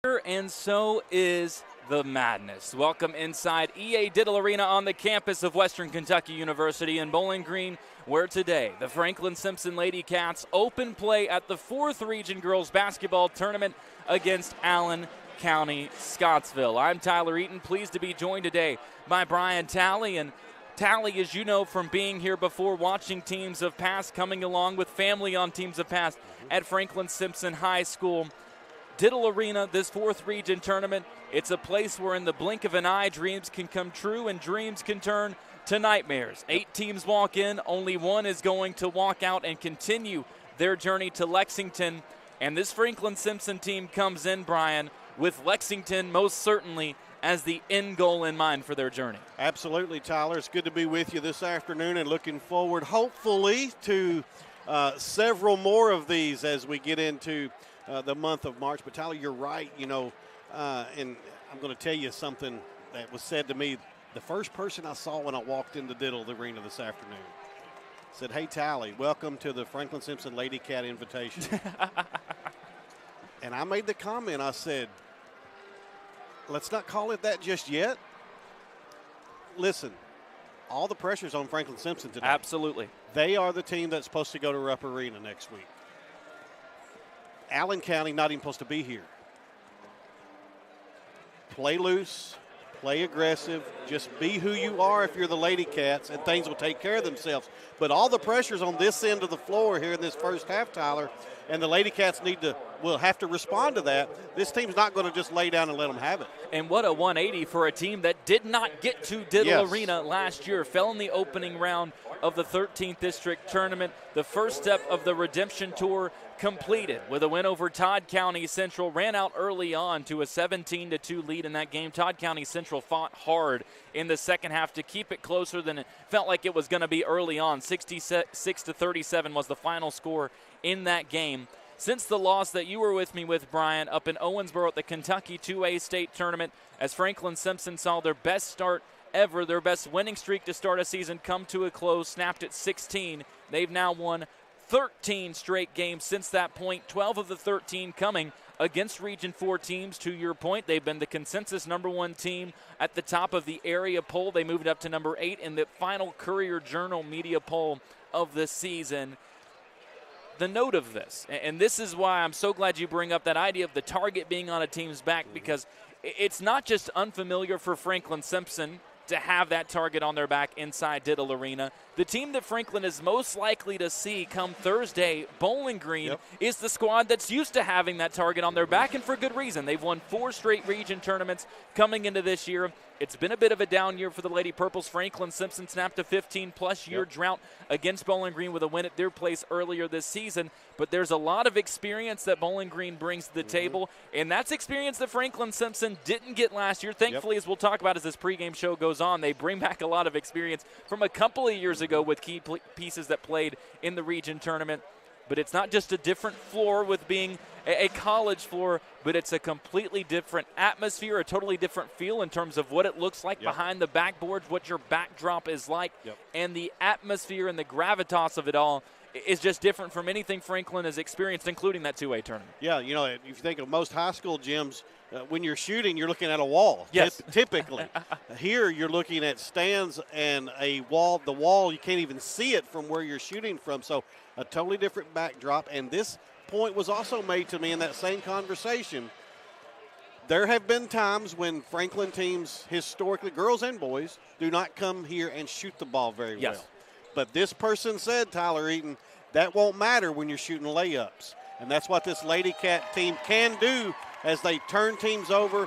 And so is the madness. Welcome inside EA Diddle Arena on the campus of Western Kentucky University in Bowling Green, where today the Franklin-Simpson Lady Cats open play at the 4th Region Girls Basketball Tournament against Allen County Scottsville. I'm Tyler Eaton, pleased to be joined today by Brian Talley. And Talley, as you know from being here before, watching teams of past, coming along with family on teams of past at Franklin-Simpson High School. Diddle Arena, this 4th Region tournament, it's a place where in the blink of an eye, dreams can come true and dreams can turn to nightmares. 8 teams walk in, only 1 is going to walk out and continue their journey to Lexington. And this Franklin-Simpson team comes in, Brian, with Lexington most certainly as the end goal in mind for their journey. Absolutely, Tyler. It's good to be with you this afternoon and looking forward, hopefully, to several more of these as we get into the month of March. But Tyler, you're right, and I'm going to tell you something that was said to me. The first person I saw when I walked into Diddle Arena this afternoon said, "Hey, Talley, welcome to the Franklin-Simpson Lady Cat Invitation." And I made the comment, I said, let's not call it that just yet. Listen, all the pressure's on Franklin-Simpson today. Absolutely. They are the team that's supposed to go to Rupp Arena next week. Allen County not even supposed to be here. Play loose, play aggressive, just be who you are if you're the Lady Cats, and things will take care of themselves. But all the pressure's on this end of the floor here in this first half, Tyler, and the Lady Cats will have to respond to that. This team's not going to just lay down and let them have it. And what a 180 for a team that did not get to Diddle Arena last year. Fell in the opening round of the 13th District Tournament. The first step of the redemption tour completed with a win over Todd County Central. Ran out early on to a 17-2 lead in that game. Todd County Central fought hard in the second half to keep it closer than it felt like it was going to be early on. 66-37 was the final score in that game. Since the loss that you were with me with, Brian, up in Owensboro at the Kentucky 2A State Tournament, as Franklin-Simpson saw their best start ever, their best winning streak to start a season come to a close, snapped at 16. They've now won 13 straight games since that point, 12 of the 13 coming against Region 4 teams. To your point, they've been the consensus #1 team at the top of the area poll. They moved up to number 8 in the final Courier Journal media poll of the season. The note of this, and this is why I'm so glad you bring up that idea of the target being on a team's back, because it's not just unfamiliar for Franklin-Simpson to have that target on their back inside Diddle Arena. The team that Franklin is most likely to see come Thursday, Bowling Green, is the squad that's used to having that target on their back, and for good reason. They've won 4 straight region tournaments coming into this year. It's been a bit of a down year for the Lady Purples. Franklin-Simpson snapped a 15-plus year drought against Bowling Green with a win at their place earlier this season. But there's a lot of experience that Bowling Green brings to the table, and that's experience that Franklin-Simpson didn't get last year. Thankfully, as we'll talk about as this pregame show goes on, they bring back a lot of experience from a couple of years ago with key pieces that played in the region tournament. But it's not just a different floor with being a college floor, but it's a completely different atmosphere, a totally different feel in terms of what it looks like behind the backboards, what your backdrop is like, and the atmosphere and the gravitas of it all is just different from anything Franklin has experienced, including that 2A tournament. Yeah, if you think of most high school gyms, when you're shooting, you're looking at a wall. Yes. Typically. Here, you're looking at stands and a wall. The wall, you can't even see it from where you're shooting from. So a totally different backdrop. And this point was also made to me in that same conversation. There have been times when Franklin teams, historically, girls and boys, do not come here and shoot the ball very well. But this person said, Tyler Eaton, that won't matter when you're shooting layups. And that's what this Lady Cat team can do as they turn teams over,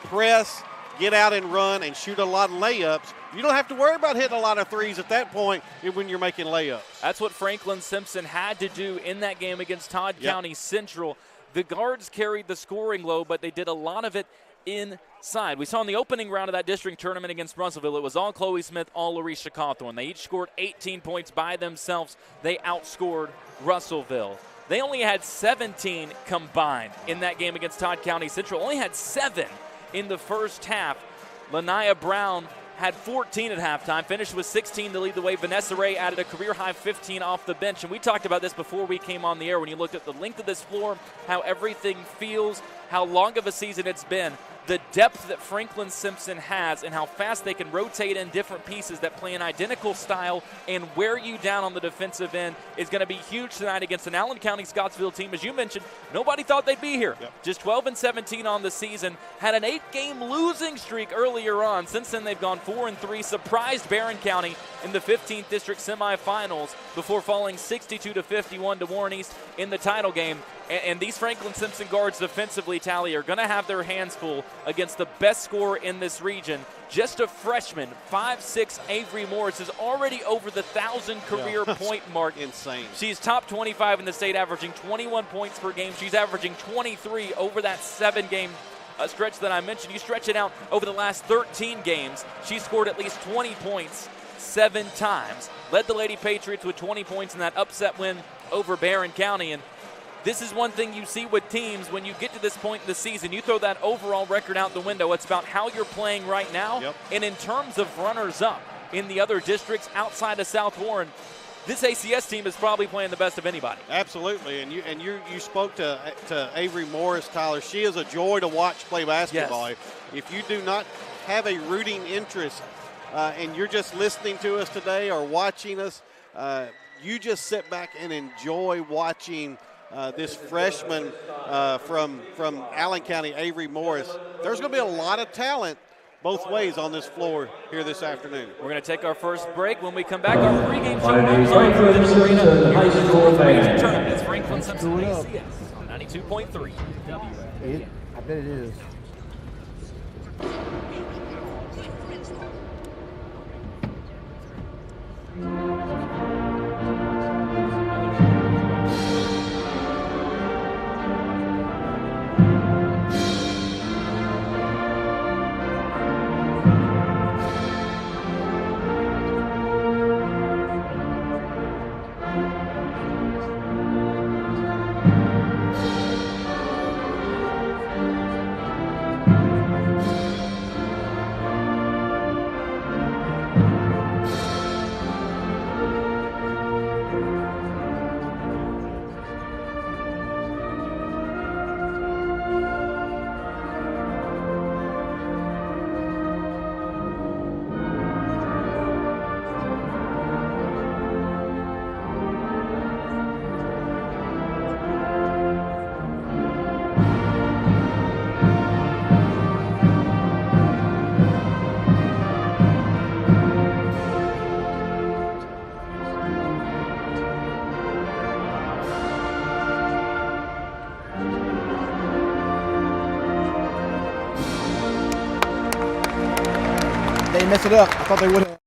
press, get out and run, and shoot a lot of layups. You don't have to worry about hitting a lot of threes at that point when you're making layups. That's what Franklin-Simpson had to do in that game against Todd County Central. The guards carried the scoring load, but they did a lot of it inside. We saw in the opening round of that district tournament against Russellville, it was all Chloe Smith, all Larisha Cawthorn. They each scored 18 points by themselves. They outscored Russellville. They only had 17 combined in that game against Todd County Central. Only had 7 in the first half. Lanaya Brown had 14 at halftime, finished with 16 to lead the way. Vanessa Ray added a career-high 15 off the bench. And we talked about this before we came on the air when you looked at the length of this floor, how everything feels, how long of a season it's been, the depth that Franklin-Simpson has and how fast they can rotate in different pieces that play an identical style and wear you down on the defensive end is going to be huge tonight against an Allen County Scottsville team. As you mentioned, nobody thought they'd be here. Yep. Just 12-17 on the season. Had an 8-game losing streak earlier on. Since then, they've gone 4-3. Surprised Barron County in the 15th District semifinals before falling 62-51 to Warren East in the title game. And these Franklin-Simpson guards defensively, Tally, are going to have their hands full against the best scorer in this region. Just a freshman, 5'6", Avery Morris is already over the 1,000 career point mark. Insane. She's top 25 in the state, averaging 21 points per game. She's averaging 23 over that 7-game stretch that I mentioned. You stretch it out over the last 13 games, she's scored at least 20 points 7 times. Led the Lady Patriots with 20 points in that upset win over Barron County. And this is one thing you see with teams when you get to this point in the season. You throw that overall record out the window. It's about how you're playing right now. Yep. And in terms of runners-up in the other districts outside of South Warren, this ACS team is probably playing the best of anybody. Absolutely, and you spoke to Avery Morris, Tyler. She is a joy to watch play basketball. Yes. If you do not have a rooting interest and you're just listening to us today or watching us, you just sit back and enjoy watching this freshman from Allen County, Avery Morris. There's going to be a lot of talent both ways on this floor here this afternoon. We're going to take our first break. When we come back, our pregame show goes on for this arena. Here's the fourth region tournament. It's Franklin-Simpson ACS on 92.3. I bet it is. They messed it up. I thought they would have.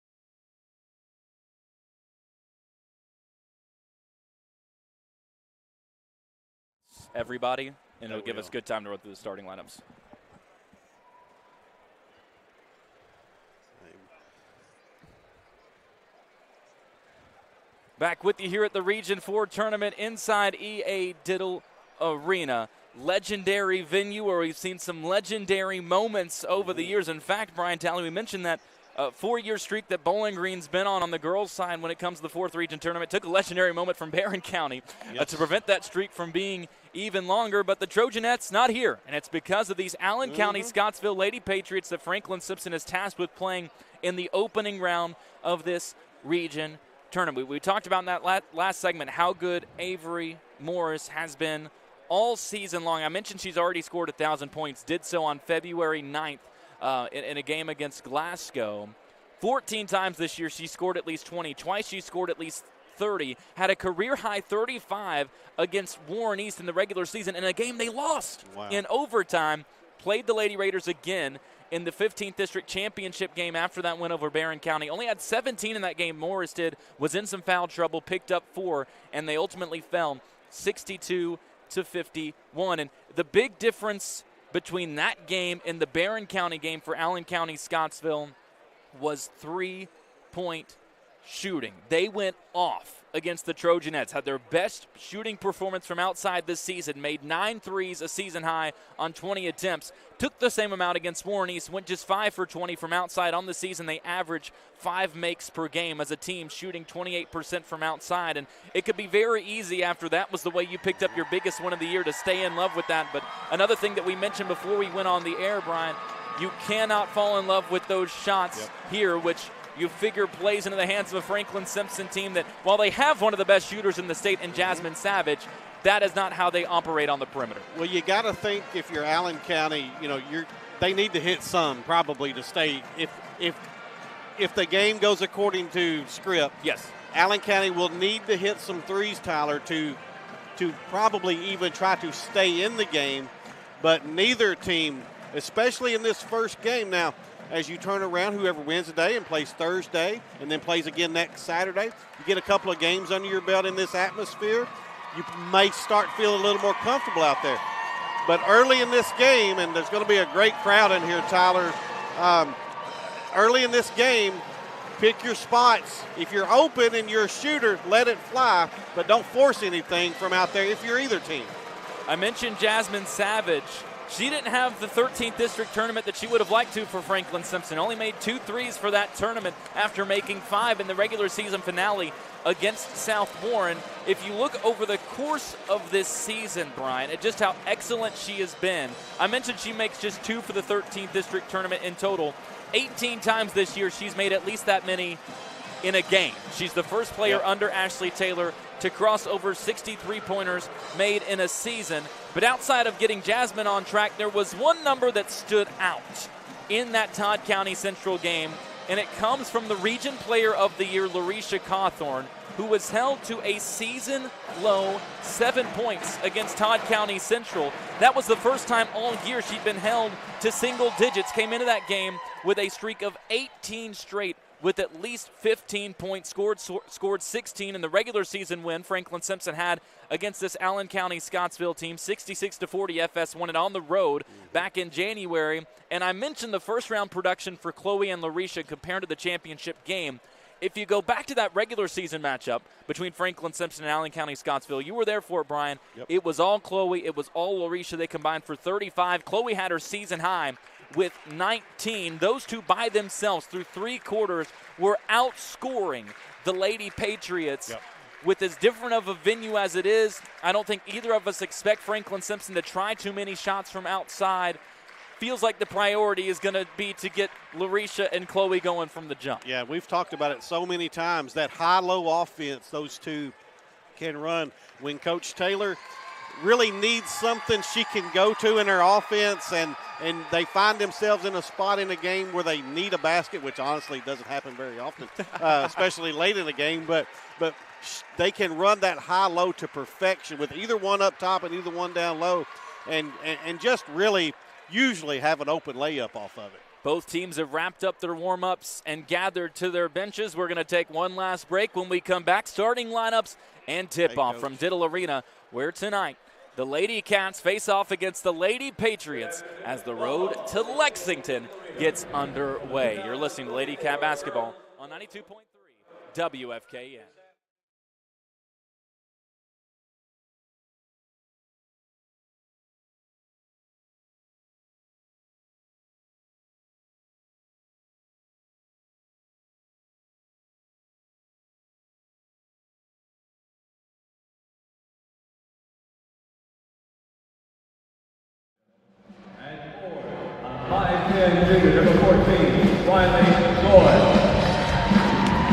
Everybody, and it'll give us good time to run through the starting lineups. Back with you here at the Region 4 tournament inside EA Diddle Arena. Legendary venue where we've seen some legendary moments over the years. In fact, Brian Talley, we mentioned that 4-year streak that Bowling Green's been on the girls' side when it comes to the 4th Region tournament. Took a legendary moment from Barron County to prevent that streak from being even longer. But the Trojanettes not here, and it's because of these Allen County Scottsville Lady Patriots that Franklin-Simpson is tasked with playing in the opening round of this region tournament. We talked about in that last segment how good Avery Morris has been all season long. I mentioned she's already scored 1,000 points, did so on February 9th in a game against Glasgow. 14 times this year she scored at least 20. Twice she scored at least 30. Had a career-high 35 against Warren East in the regular season in a game they lost in overtime. Played the Lady Raiders again in the 15th District Championship game after that win over Barron County. Only had 17 in that game. Morris did, was in some foul trouble, picked up 4, and they ultimately fell 62-51. And the big difference between that game and the Barron County game for Allen County Scottsville was 3-point shooting. They went off against the Trojanettes, had their best shooting performance from outside this season, made 9 threes, a season high on 20 attempts. Took the same amount against Warren East, went just 5 for 20 from outside. On the season, they average 5 makes per game as a team, shooting 28% from outside. And it could be very easy after that was the way you picked up your biggest win of the year to stay in love with that. But another thing that we mentioned before we went on the air, Brian, you cannot fall in love with those shots here, which you figure plays into the hands of a Franklin-Simpson team that, while they have one of the best shooters in the state in Jasmine Savage, that is not how they operate on the perimeter. Well, you got to think if you're Allen County, they need to hit some probably to stay. If the game goes according to script, yes, Allen County will need to hit some threes, Tyler, to probably even try to stay in the game. But neither team, especially in this first game now, as you turn around, whoever wins today and plays Thursday and then plays again next Saturday, you get a couple of games under your belt in this atmosphere, you may start feeling a little more comfortable out there. But early in this game, and there's going to be a great crowd in here, Tyler, early in this game, pick your spots. If you're open and you're a shooter, let it fly, but don't force anything from out there if you're either team. I mentioned Jasmine Savage. She didn't have the 13th district tournament that she would have liked to for Franklin-Simpson. Only made 2 threes for that tournament after making 5 in the regular season finale against South Warren. If you look over the course of this season, Brian, at just how excellent she has been, I mentioned she makes just 2 for the 13th district tournament in total. 18 times this year she's made at least that many in a game. She's the first player under Ashley Taylor to cross over 60 three-pointers made in a season. But outside of getting Jasmine on track, there was one number that stood out in that Todd County Central game, and it comes from the Region Player of the Year, Larisha Cawthorn, who was held to a season-low 7 points against Todd County Central. That was the first time all year she'd been held to single digits. Came into that game with a streak of 18 straight with at least 15 points scored 16 in the regular season win Franklin-Simpson had against this Allen County Scottsville team. 66-40, FS won it on the road back in January. And I mentioned the first round production for Chloe and Larisha compared to the championship game. If you go back to that regular season matchup between Franklin-Simpson and Allen County Scottsville, you were there for it, Brian. It was all Chloe. It was all Larisha. They combined for 35. Chloe had her season high with 19. Those two by themselves through 3 quarters were outscoring the Lady Patriots. With as different of a venue as it is, I don't think either of us expect Franklin-Simpson to try too many shots from outside. Feels like the priority is going to be to get Larisha and Chloe going from the jump. Yeah, we've talked about it so many times, that high-low offense those two can run. When Coach Taylor really needs something she can go to in her offense, and they find themselves in a spot in a game where they need a basket, which honestly doesn't happen very often, especially late in the game, but they can run that high-low to perfection with either one up top and either one down low, and just really usually have an open layup off of it. Both teams have wrapped up their warm-ups and gathered to their benches. We're going to take one last break. When we come back, starting lineups and tip-off from Diddle Arena, where tonight the Lady Cats face off against the Lady Patriots as the road to Lexington gets underway. You're listening to Lady Cat Basketball on 92.3 WFKN. Junior, number 14, Riley Joy.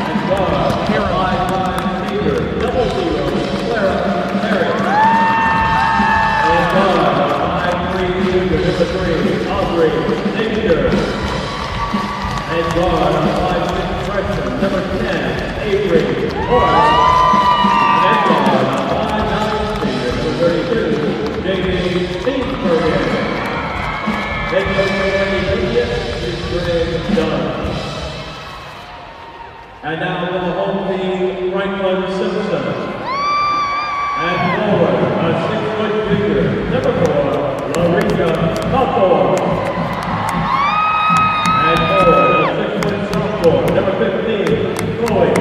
And guard, 5'9" senior, 00, Clara Perry. And guard, 5'3" junior, number 3, Aubrey Xavier. And guard, 5'6" freshman, number 10, Avery Morris. And guard, 5'9" senior, number 32, Jamie Steenbergen. Head coach for Lady Patriots is Greg Dunn. And now for the home team, Franklin-Simpson. And forward, a 6-foot junior, number 4, Larisha Cawthorn. And forward, a 6-foot sophomore, number 15, Chloe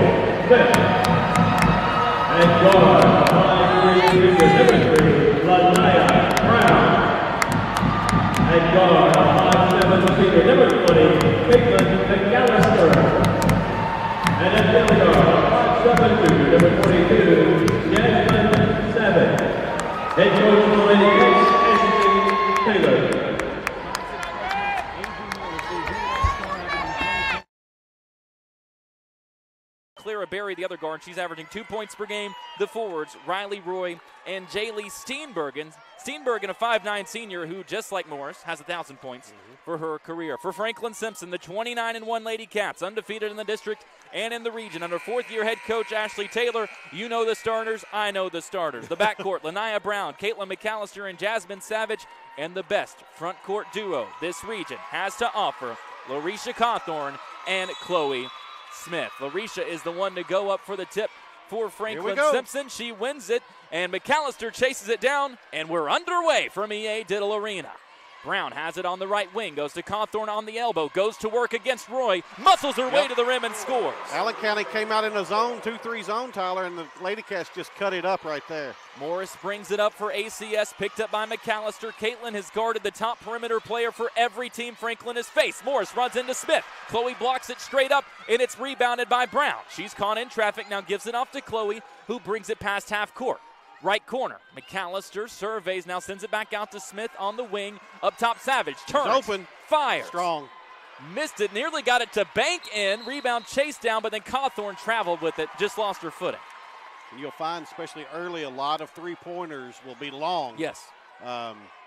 Clara Berry, the other guard. She's averaging 2 points per game. The forwards, Riley Roy and Jaylee Steenbergen. Steenbergen, a 5'9 senior who, just like Morris, has 1,000 points for her career. For Franklin-Simpson, the 29-1 Lady Cats, undefeated in the district and in the region. Under fourth-year head coach Ashley Taylor, you know the starters, I know the starters. The backcourt, Lanaya Brown, Caitlin McAllister, and Jasmine Savage. And the best front court duo this region has to offer, Larisha Cawthorn and Chloe Smith. Larisha is the one to go up for the tip for Franklin-Simpson. She wins it, and McAllister chases it down, and we're underway from EA Diddle Arena. Brown has it on the right wing, goes to Cawthorn on the elbow, goes to work against Roy, muscles her way to the rim and scores. Allen County came out in a zone, 2-3 zone, Tyler, and the Lady Cats just cut it up right there. Morris brings it up for ACS, picked up by McAllister. Caitlin has guarded the top perimeter player for every team Franklin has faced. Morris runs into Smith. Chloe blocks it straight up, and it's rebounded by Brown. She's caught in traffic, now gives it off to Chloe, who brings it past half court. Right corner, McAllister surveys, now sends it back out to Smith on the wing. Up top, Savage turns, open, fires. Strong. Missed it, nearly got it to bank in. Rebound chased down, but then Cawthorn traveled with it, just lost her footing. And you'll find, especially early, a lot of three-pointers will be long. Yes.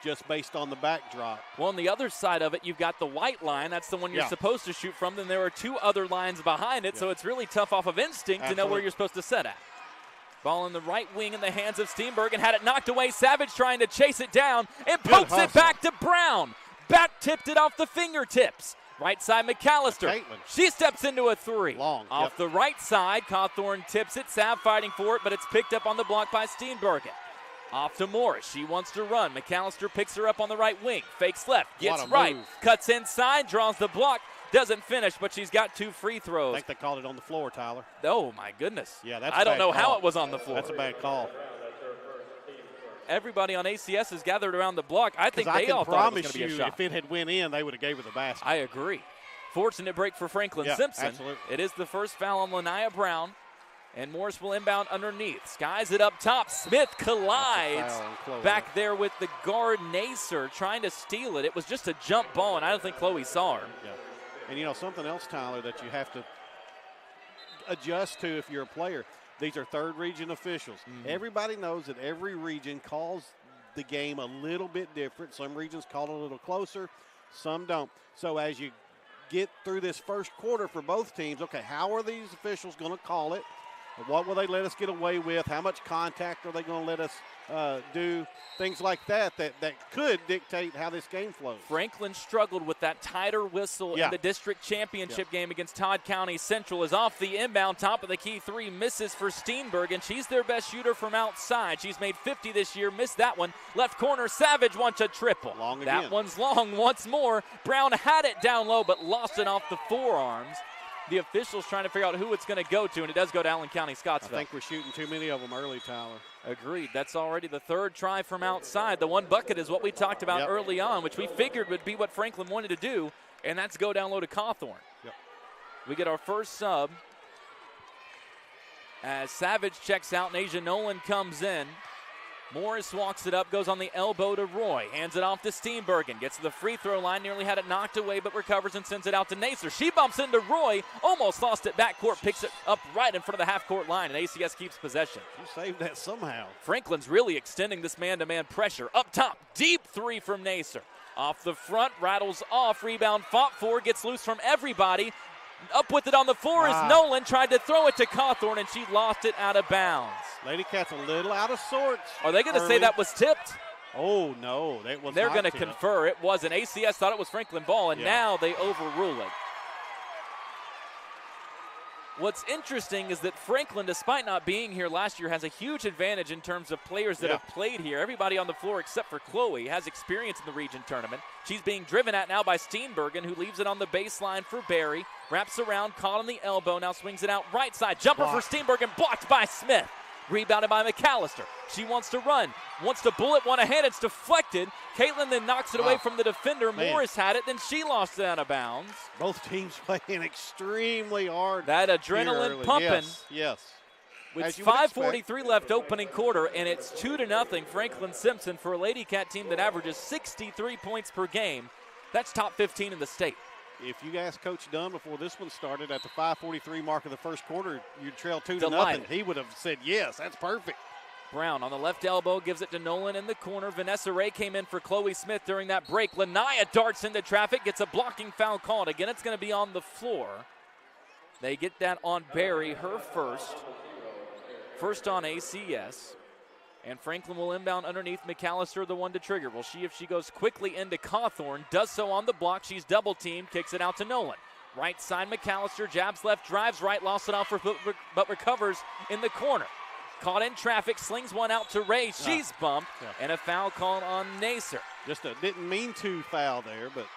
Just based on the backdrop. Well, on the other side of it, you've got the white line. That's the one you're supposed to shoot from. Then there are two other lines behind it, so it's really tough off of instinct to know where you're supposed to set at. Ball in the right wing in the hands of Steenbergen. Had it knocked away. Savage trying to chase it down and pokes it back to Brown. Back tipped it off the fingertips. Right side, McAllister. Caitlin. She steps into a three. Long. Off the right side, Cawthorn tips it. Sav fighting for it, but it's picked up on the block by Steenbergen. Off to Morris. She wants to run. McAllister picks her up on the right wing. Fakes left. Gets right. Move. Cuts inside. Draws the block. Doesn't finish, but she's got 2 free throws. I think they called it on the floor, Tyler. Oh, my goodness. Yeah, that's I don't know call. how it was on the floor. That's a bad call. Everybody on ACS has gathered around the block. I think they all thought it was going to be a shot. If it had went in, they would have gave her the basket. I agree. Fortunate break for Franklin-Simpson. Yeah, absolutely. It is the first foul on Lanaya Brown, and Morris will inbound underneath. Skies it up top. Smith collides back there with the guard Nacer trying to steal it. It was just a jump ball, and I don't think Chloe saw her. Yeah. And, you know, something else, Tyler, that you have to adjust to if you're a player. These are third region officials. Everybody knows that every region calls the game a little bit different. Some regions call it a little closer, some don't. So as you get through this first quarter for both teams, okay, how are these officials going to call it? What will they let us get away with? How much contact are they going to let us do? Things like that could dictate how this game flows. Franklin struggled with that tighter whistle in the district championship game against Todd County Central. Is off the inbound, top of the key three, misses for Steenbergen. She's their best shooter from outside. She's made 50 this year, missed that one. Left corner, Savage wants a triple. Long again. That one's long once more. Brown had it down low, but lost it off the forearms. The officials trying to figure out who it's going to go to, and it does go to Allen County Scottsville. I think we're shooting too many of them early, Tyler. Agreed. That's already the third try from outside. The one bucket is what we talked about early on, which we figured would be what Franklin wanted to do, and that's go down low to Cawthorn. We get our first sub as Savage checks out and Asia Nolan comes in. Morris walks it up, goes on the elbow to Roy, hands it off to Steenbergen, gets to the free throw line, nearly had it knocked away, but recovers and sends it out to Nacer. She bumps into Roy, almost lost it backcourt, picks it up right in front of the half-court line, and ACS keeps possession. You saved that somehow. Franklin's really extending this man-to-man pressure. Up top, deep three from Nacer. Off the front, rattles off, rebound fought for, gets loose from everybody. Up with it on the floor is Nolan, tried to throw it to Cawthorn, and she lost it out of bounds. Lady Cats a little out of sorts. Are they going to say that was tipped? Oh, no, that was They're not going to tipped. confer. It wasn't. ACS thought it was Franklin ball, and now they overrule it. What's interesting is that Franklin, despite not being here last year, has a huge advantage in terms of players that have played here. Everybody on the floor except for Chloe has experience in the region tournament. She's being driven at now by Steenbergen, who leaves it on the baseline for Barry. Wraps around, caught on the elbow, now swings it out right side. Jumper for Steenbergen, blocked by Smith. Rebounded by McAllister. She wants to run, wants to bullet one ahead. It's deflected. Caitlin then knocks it away from the defender. Morris had it, then she lost it out of bounds. Both teams playing extremely hard. That adrenaline pumping. Yes. With 5:43 left opening quarter, and it's 2-0 Franklin-Simpson for a Lady Cat team that averages 63 points per game. That's top 15 in the state. if you asked Coach Dunn before this one started at the 5:43 mark of the first quarter, you'd trail 2-0, Delighted. he would have said, yes, that's perfect. Brown on the left elbow gives it to Nolan in the corner. Vanessa Ray came in for Chloe Smith during that break. Lanaya darts into traffic, gets a blocking foul called. Again, it's going to be on the floor. They get that on Barry, her first. First on ACS. And Franklin will inbound underneath. McAllister, the one to trigger. We'll see if she goes quickly into Cawthorn. Does so on the block. She's double-teamed. Kicks it out to Nolan. Right side, McAllister. Jabs left, drives right. Lost it off, but recovers in the corner. Caught in traffic. Slings one out to Ray. She's bumped. Yeah. And a foul called on Nacer. Just didn't mean to foul there, but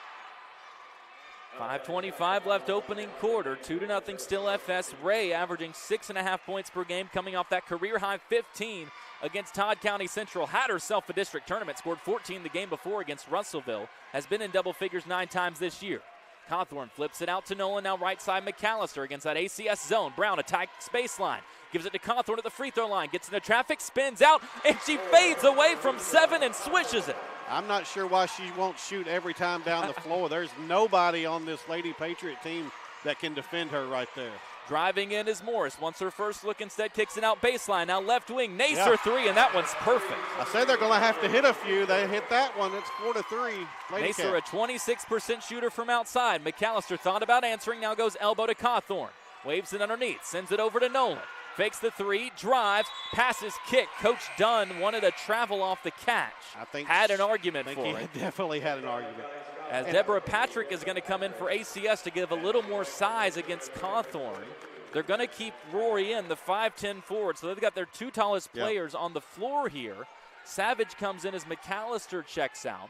5:25 left opening quarter. 2-0 still FS. Ray averaging 6.5 points per game, coming off that career-high 15 against Todd County Central. Had herself a district tournament. Scored 14 the game before against Russellville. Has been in double figures 9 times this year. Cawthorn flips it out to Nolan. Now right side McAllister against that ACS zone. Brown attacks baseline. Gives it to Cawthorn at the free throw line. Gets into traffic, spins out, and she fades away from 7 and swishes it. I'm not sure why she won't shoot every time down the floor. There's nobody on this Lady Patriot team that can defend her right there. Driving in is Morris. Wants her first look, instead kicks it out baseline. Now left wing, Nacer 3, and that one's perfect. I said they're going to have to hit a few. They hit that one. It's 4-3. Lady Nacer, a Cats. 26% shooter from outside. McAllister thought about answering, now goes elbow to Cawthorn. Waves it underneath, sends it over to Nolan. Fakes the 3, drives, passes, kick. Coach Dunn wanted a travel off the catch. I think had an argument for he it. definitely had an argument. As Deborah Patrick is going to come in for ACS to give a little more size against Cawthorn. They're going to keep Rory in, the 5'10 forward. So they've got their 2 tallest players on the floor here. Savage comes in as McAllister checks out.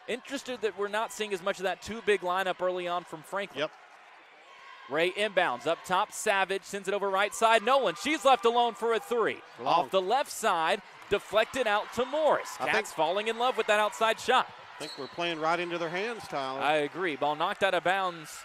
Interested that we're not seeing as much of that 2 big lineup early on from Franklin. Yep. Ray inbounds up top. Savage sends it over right side. Nolan, she's left alone for a 3. Long. Off the left side, deflected out to Morris. Cats falling in love with that outside shot. I think we're playing right into their hands, Tyler. I agree. Ball knocked out of bounds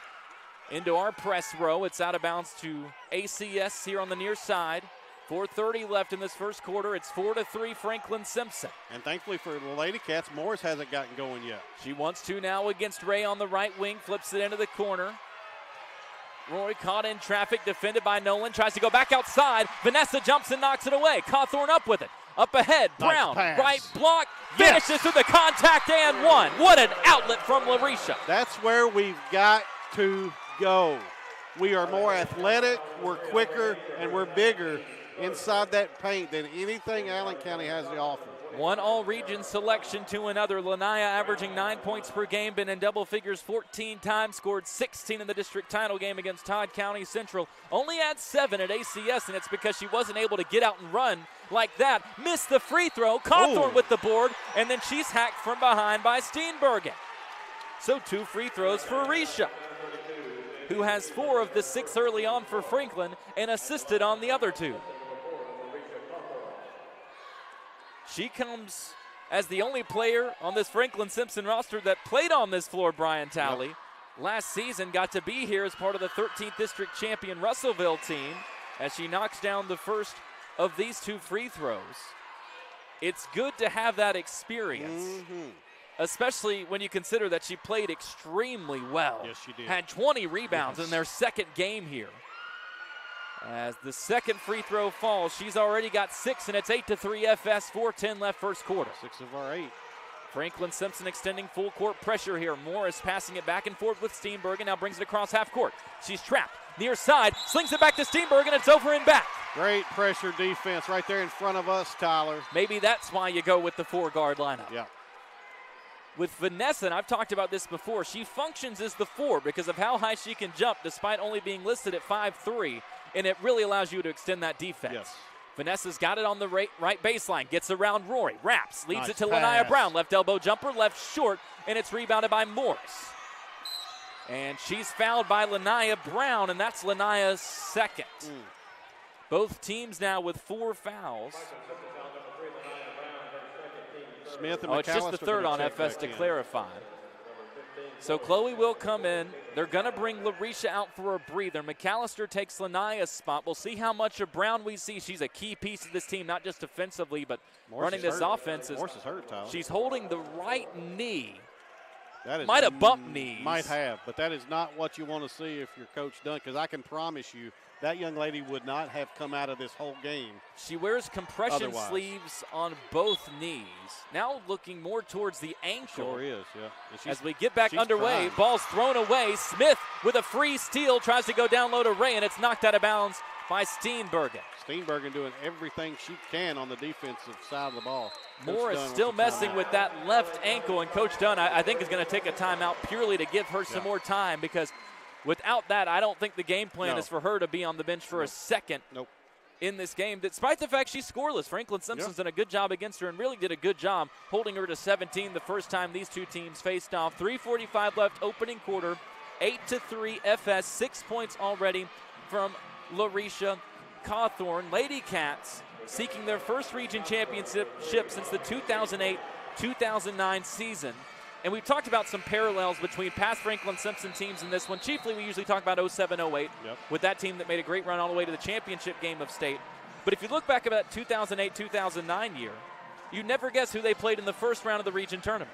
into our press row. It's out of bounds to ACS here on the near side. 4:30 left in this first quarter. It's 4-3 Franklin-Simpson. And thankfully for the Lady Cats, Morris hasn't gotten going yet. She wants to now against Ray on the right wing. Flips it into the corner. Rory caught in traffic, defended by Nolan. Tries to go back outside. Vanessa jumps and knocks it away. Cawthorn up with it. Up ahead, Nice Brown, pass. right block, finishes through the contact and 1. What an outlet from LaRisha. That's where we've got to go. We are more athletic, we're quicker, and we're bigger inside that paint than anything Allen County has to offer. One all-region selection to another. Lanaya averaging 9 points per game, been in double figures 14 times, scored 16 in the district title game against Todd County Central. Only had 7 at ACS, and it's because she wasn't able to get out and run like that. Missed the free throw. Cawthorn with the board, and then she's hacked from behind by Steenbergen. So 2 free throws for Risha, who has 4 of the 6 early on for Franklin and assisted on the other 2. She comes as the only player on this Franklin-Simpson roster that played on this floor, Brian Talley. Yep. Last season got to be here as part of the 13th district champion Russellville team as she knocks down the first of these 2 free throws. It's good to have that experience, especially when you consider that she played extremely well. Yes, she did. Had 20 rebounds in their second game here. As the second free throw falls, she's already got 6, and it's 8-3 FS, 4:10 left first quarter. 6 of our 8. Franklin-Simpson extending full court pressure here. Morris passing it back and forth with Steenbergen, now brings it across half court. She's trapped, near side, slings it back to Steenbergen, it's over and back. Great pressure defense right there in front of us, Tyler. Maybe that's why you go with the 4-guard lineup. Yeah. With Vanessa, and I've talked about this before, she functions as the 4 because of how high she can jump despite only being listed at 5'3", and it really allows you to extend that defense. Yes. Vanessa's got it on the right baseline, gets around Rory, wraps, leads Nice it to pass. Lanaya Brown, left elbow jumper, left short, and it's rebounded by Morris. And she's fouled by Lanaya Brown, and that's Lanaya's second. Both teams now with 4 fouls. Smith and it's just the third on FS to clarify. So Chloe will come in. They're going to bring LaRisha out for a breather. McAllister takes Lanaya's spot. We'll see how much of Brown we see. She's a key piece of this team, not just defensively, but running this offense. Morris is hurt, Tyler. She's holding the right knee Might have bumped knees. Might have, but that is not what you want to see if you're Coach Dunn, because I can promise you that young lady would not have come out of this whole game. She wears compression sleeves on both knees. Now looking more towards the ankle. Sure is, yeah. As we get back underway, ball's thrown away. Smith with a free steal tries to go down low to Ray, and it's knocked out of bounds by Steenbergen. Steenbergen doing everything she can on the defensive side of the ball. Morris still messing with that left ankle, and Coach Dunn, I think, is going to take a timeout purely to give her some more time, because without that, I don't think the game plan is for her to be on the bench for a second in this game, despite the fact she's scoreless. Franklin-Simpson's done a good job against her and really did a good job holding her to 17 the first time these two teams faced off. 3:45 left, opening quarter, 8-3 FS, 6 points already from Larisha Cawthorn. Lady Cats seeking their first region championship since the 2008-2009 season. And we've talked about some parallels between past Franklin-Simpson teams and this one. Chiefly, we usually talk about 07-08 with that team that made a great run all the way to the championship game of state. But if you look back at that 2008-2009 year, you'd never guess who they played in the first round of the region tournament.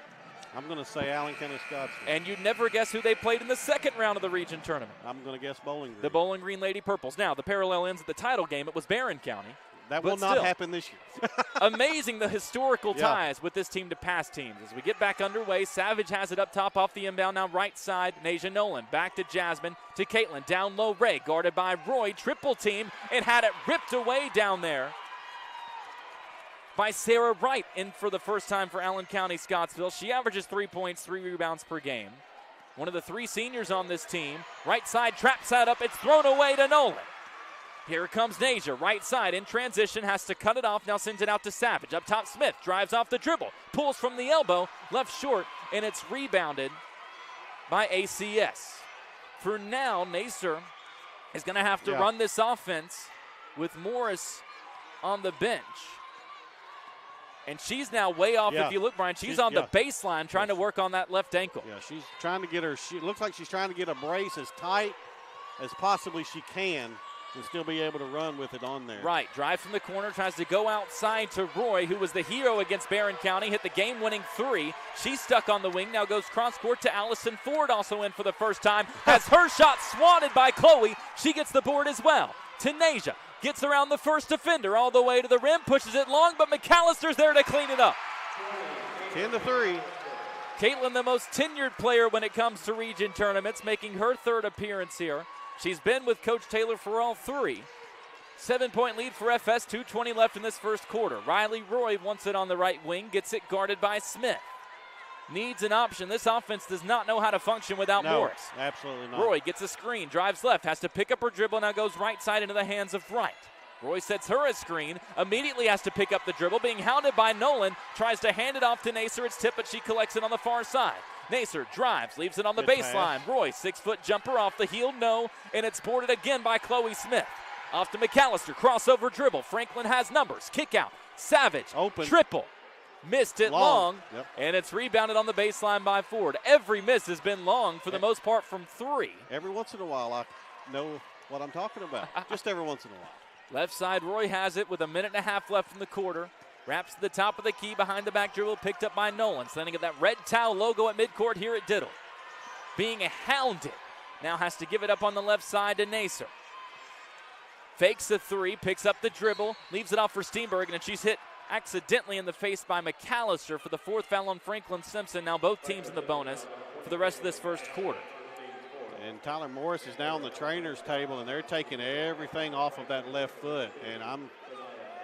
I'm going to say Allen County Scottsville. And you'd never guess who they played in the second round of the region tournament. I'm going to guess Bowling Green. The Bowling Green Lady Purples. Now, the parallel ends at the title game. It was Barron County. That will not happen this year. Amazing the historical ties with this team to past teams. As we get back underway, Savage has it up top off the inbound. Now right side, Nasia Nolan. Back to Jasmine, to Caitlin. Down low, Ray. Guarded by Roy. Triple team and had it ripped away down there by Sarah Wright, in for the first time for Allen County Scottsville. She averages 3 points, 3 rebounds per game. One of the 3 seniors on this team. Right side, trap set up. It's thrown away to Nolan. Here comes Nasia, right side in transition, has to cut it off, now sends it out to Savage. Up top, Smith drives off the dribble, pulls from the elbow, left short, and it's rebounded by ACS. For now, Naser is going to have to run this offense with Morris on the bench. And she's now way off. If you look, Brian, she's on the baseline trying to work on that left ankle. Yeah, she's trying to get her, it looks like she's trying to get a brace as tight as possibly she can and still be able to run with it on there. Right, drive from the corner, tries to go outside to Roy, who was the hero against Barron County, hit the game-winning 3. She's stuck on the wing, now goes cross-court to Allison Ford, also in for the first time. Has her shot swatted by Chloe. She gets the board as well. To Nasia, gets around the first defender all the way to the rim, pushes it long, but McAllister's there to clean it up. 10-3. Caitlin, the most tenured player when it comes to region tournaments, making her 3rd appearance here. She's been with Coach Taylor for all 3. 7-point lead for FS, 2:20 left in this first quarter. Riley Roy wants it on the right wing, gets it guarded by Smith. Needs an option. This offense does not know how to function without Morris. Absolutely not. Roy gets a screen, drives left, has to pick up her dribble, now goes right side into the hands of Wright. Roy sets her a screen, immediately has to pick up the dribble, being hounded by Nolan, tries to hand it off to Naser. It's tipped, but she collects it on the far side. Naser drives, leaves it on the baseline. Roy, 6-foot jumper off the heel, no, and it's boarded again by Chloe Smith. Off to McAllister, crossover dribble. Franklin has numbers, kick out. Savage, open, triple. Missed it long, and it's rebounded on the baseline by Ford. Every miss has been long for the most part from 3. Every once in a while I know what I'm talking about, just every once in a while. Left side, Roy has it with 1.5 minutes left in the quarter. Wraps to the top of the key behind the back dribble, picked up by Nolan. Standing at that red towel logo at midcourt here at Diddle. Being hounded. Now has to give it up on the left side to Naser. Fakes the 3, picks up the dribble, leaves it off for Steenbergen, and she's hit accidentally in the face by McAllister for the 4th foul on Franklin-Simpson. Now both teams in the bonus for the rest of this first quarter. And Tyler Morris is now on the trainer's table, and they're taking everything off of that left foot. And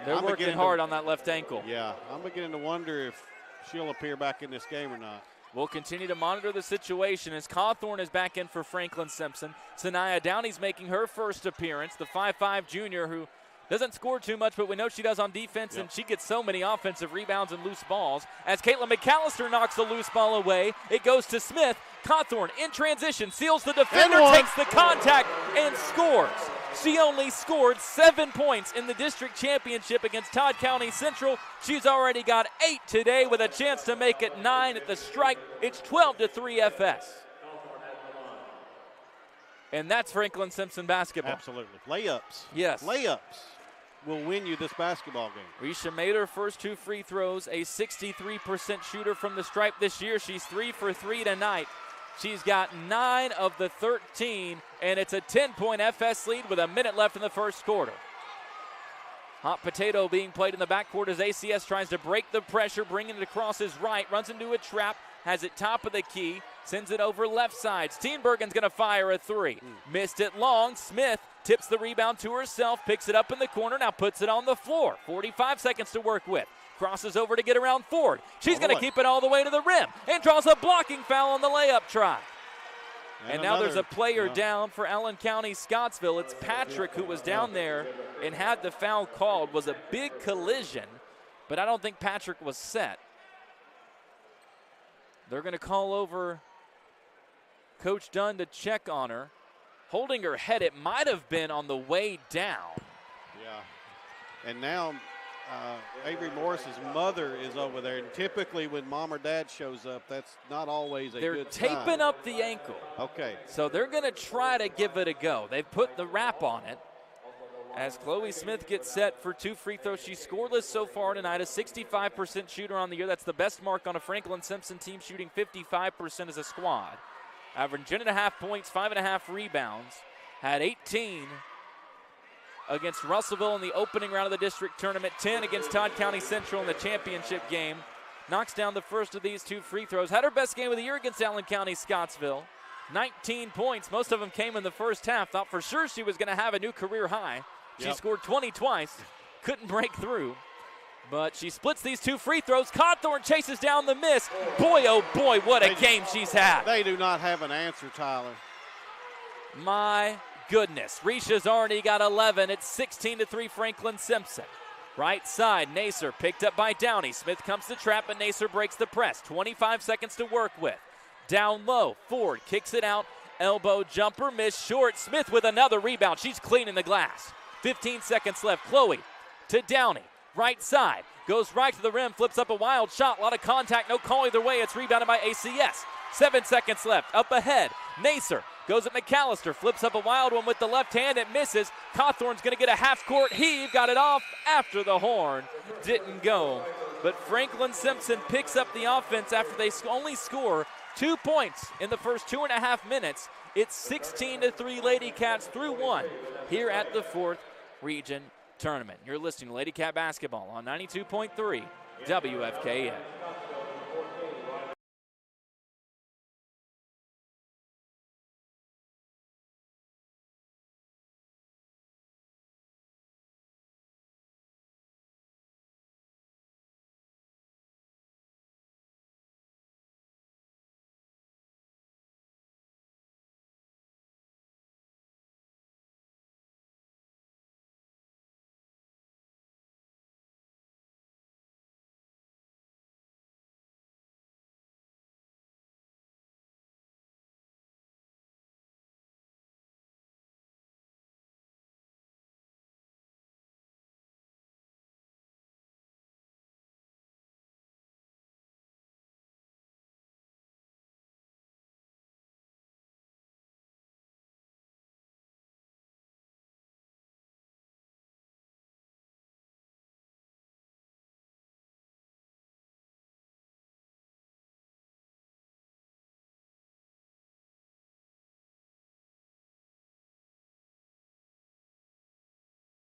they're working hard on that left ankle. Yeah, I'm beginning to wonder if she'll appear back in this game or not. We'll continue to monitor the situation as Cawthorn is back in for Franklin-Simpson. Sanaya Downey's making her first appearance, the 5'5 junior who doesn't score too much, but we know she does on defense, and she gets so many offensive rebounds and loose balls. As Caitlin McAllister knocks the loose ball away, it goes to Smith. Cawthorn in transition, seals the defender, takes the contact, and scores. She only scored 7 points in the district championship against Todd County Central. She's already got 8 today with a chance to make it 9 at the strike. It's 12-3 FS. And that's Franklin-Simpson basketball. Absolutely. Layups. Yes. Layups. will win you this basketball game. Risha made her first 2 free throws, a 63% shooter from the stripe this year. She's 3 for 3 tonight. She's got 9 of the 13, and it's a 10-point FS lead with a minute left in the first quarter. Hot potato being played in the backcourt as ACS tries to break the pressure, bringing it across his right, runs into a trap, has it top of the key, sends it over left side. Steenbergen's going to fire a 3. Missed it long. Smith tips the rebound to herself, picks it up in the corner, now puts it on the floor. 45 seconds to work with. Crosses over to get around Ford. She's going to keep it all the way to the rim and draws a blocking foul on the layup try. And now there's a player down for Allen County Scottsville. It's Patrick who was down there and had the foul called. Was a big collision, but I don't think Patrick was set. They're going to call over Coach Dunn to check on her. Holding her head, it might have been on the way down. Yeah. And now Avery Morris's mother is over there. And typically when mom or dad shows up, that's not always a good sign. They're taping up the ankle. Okay. So they're going to try to give it a go. They've put the wrap on it. As Chloe Smith gets set for 2 free throws. She's scoreless so far tonight, a 65% shooter on the year. That's the best mark on a Franklin-Simpson team, shooting 55% as a squad. Averaging 10.5 points, 5.5 rebounds. Had 18 against Russellville in the opening round of the district tournament, 10 against Todd County Central in the championship game. Knocks down the first of these 2 free throws. Had her best game of the year against Allen County Scottsville. 19 points. Most of them came in the first half. Thought for sure she was going to have a new career high. She scored 20 twice. Couldn't break through. But she splits these 2 free throws. Cawthorn chases down the miss. Boy, oh boy, what a game she's had. They do not have an answer, Tyler. My goodness. Risha's already got 11. It's 16-3 Franklin-Simpson. Right side, Nacer picked up by Downey. Smith comes to trap, and Nacer breaks the press. 25 seconds to work with. Down low, Ford kicks it out. Elbow jumper, missed short. Smith with another rebound. She's cleaning the glass. 15 seconds left. Chloe to Downey. Right side. Goes right to the rim. Flips up a wild shot. A lot of contact. No call either way. It's rebounded by ACS. 7 seconds left. Up ahead. Nacer goes at McAllister. Flips up a wild one with the left hand. It misses. Cawthorn's going to get a half-court heave. Got it off after the horn. Didn't go. But Franklin-Simpson picks up the offense after they only score 2 points in the first 2.5 minutes. It's 16-3 Lady Cats through 1 here at the 4th Region Tournament. You're listening to Lady Cat Basketball on 92.3 WFKN.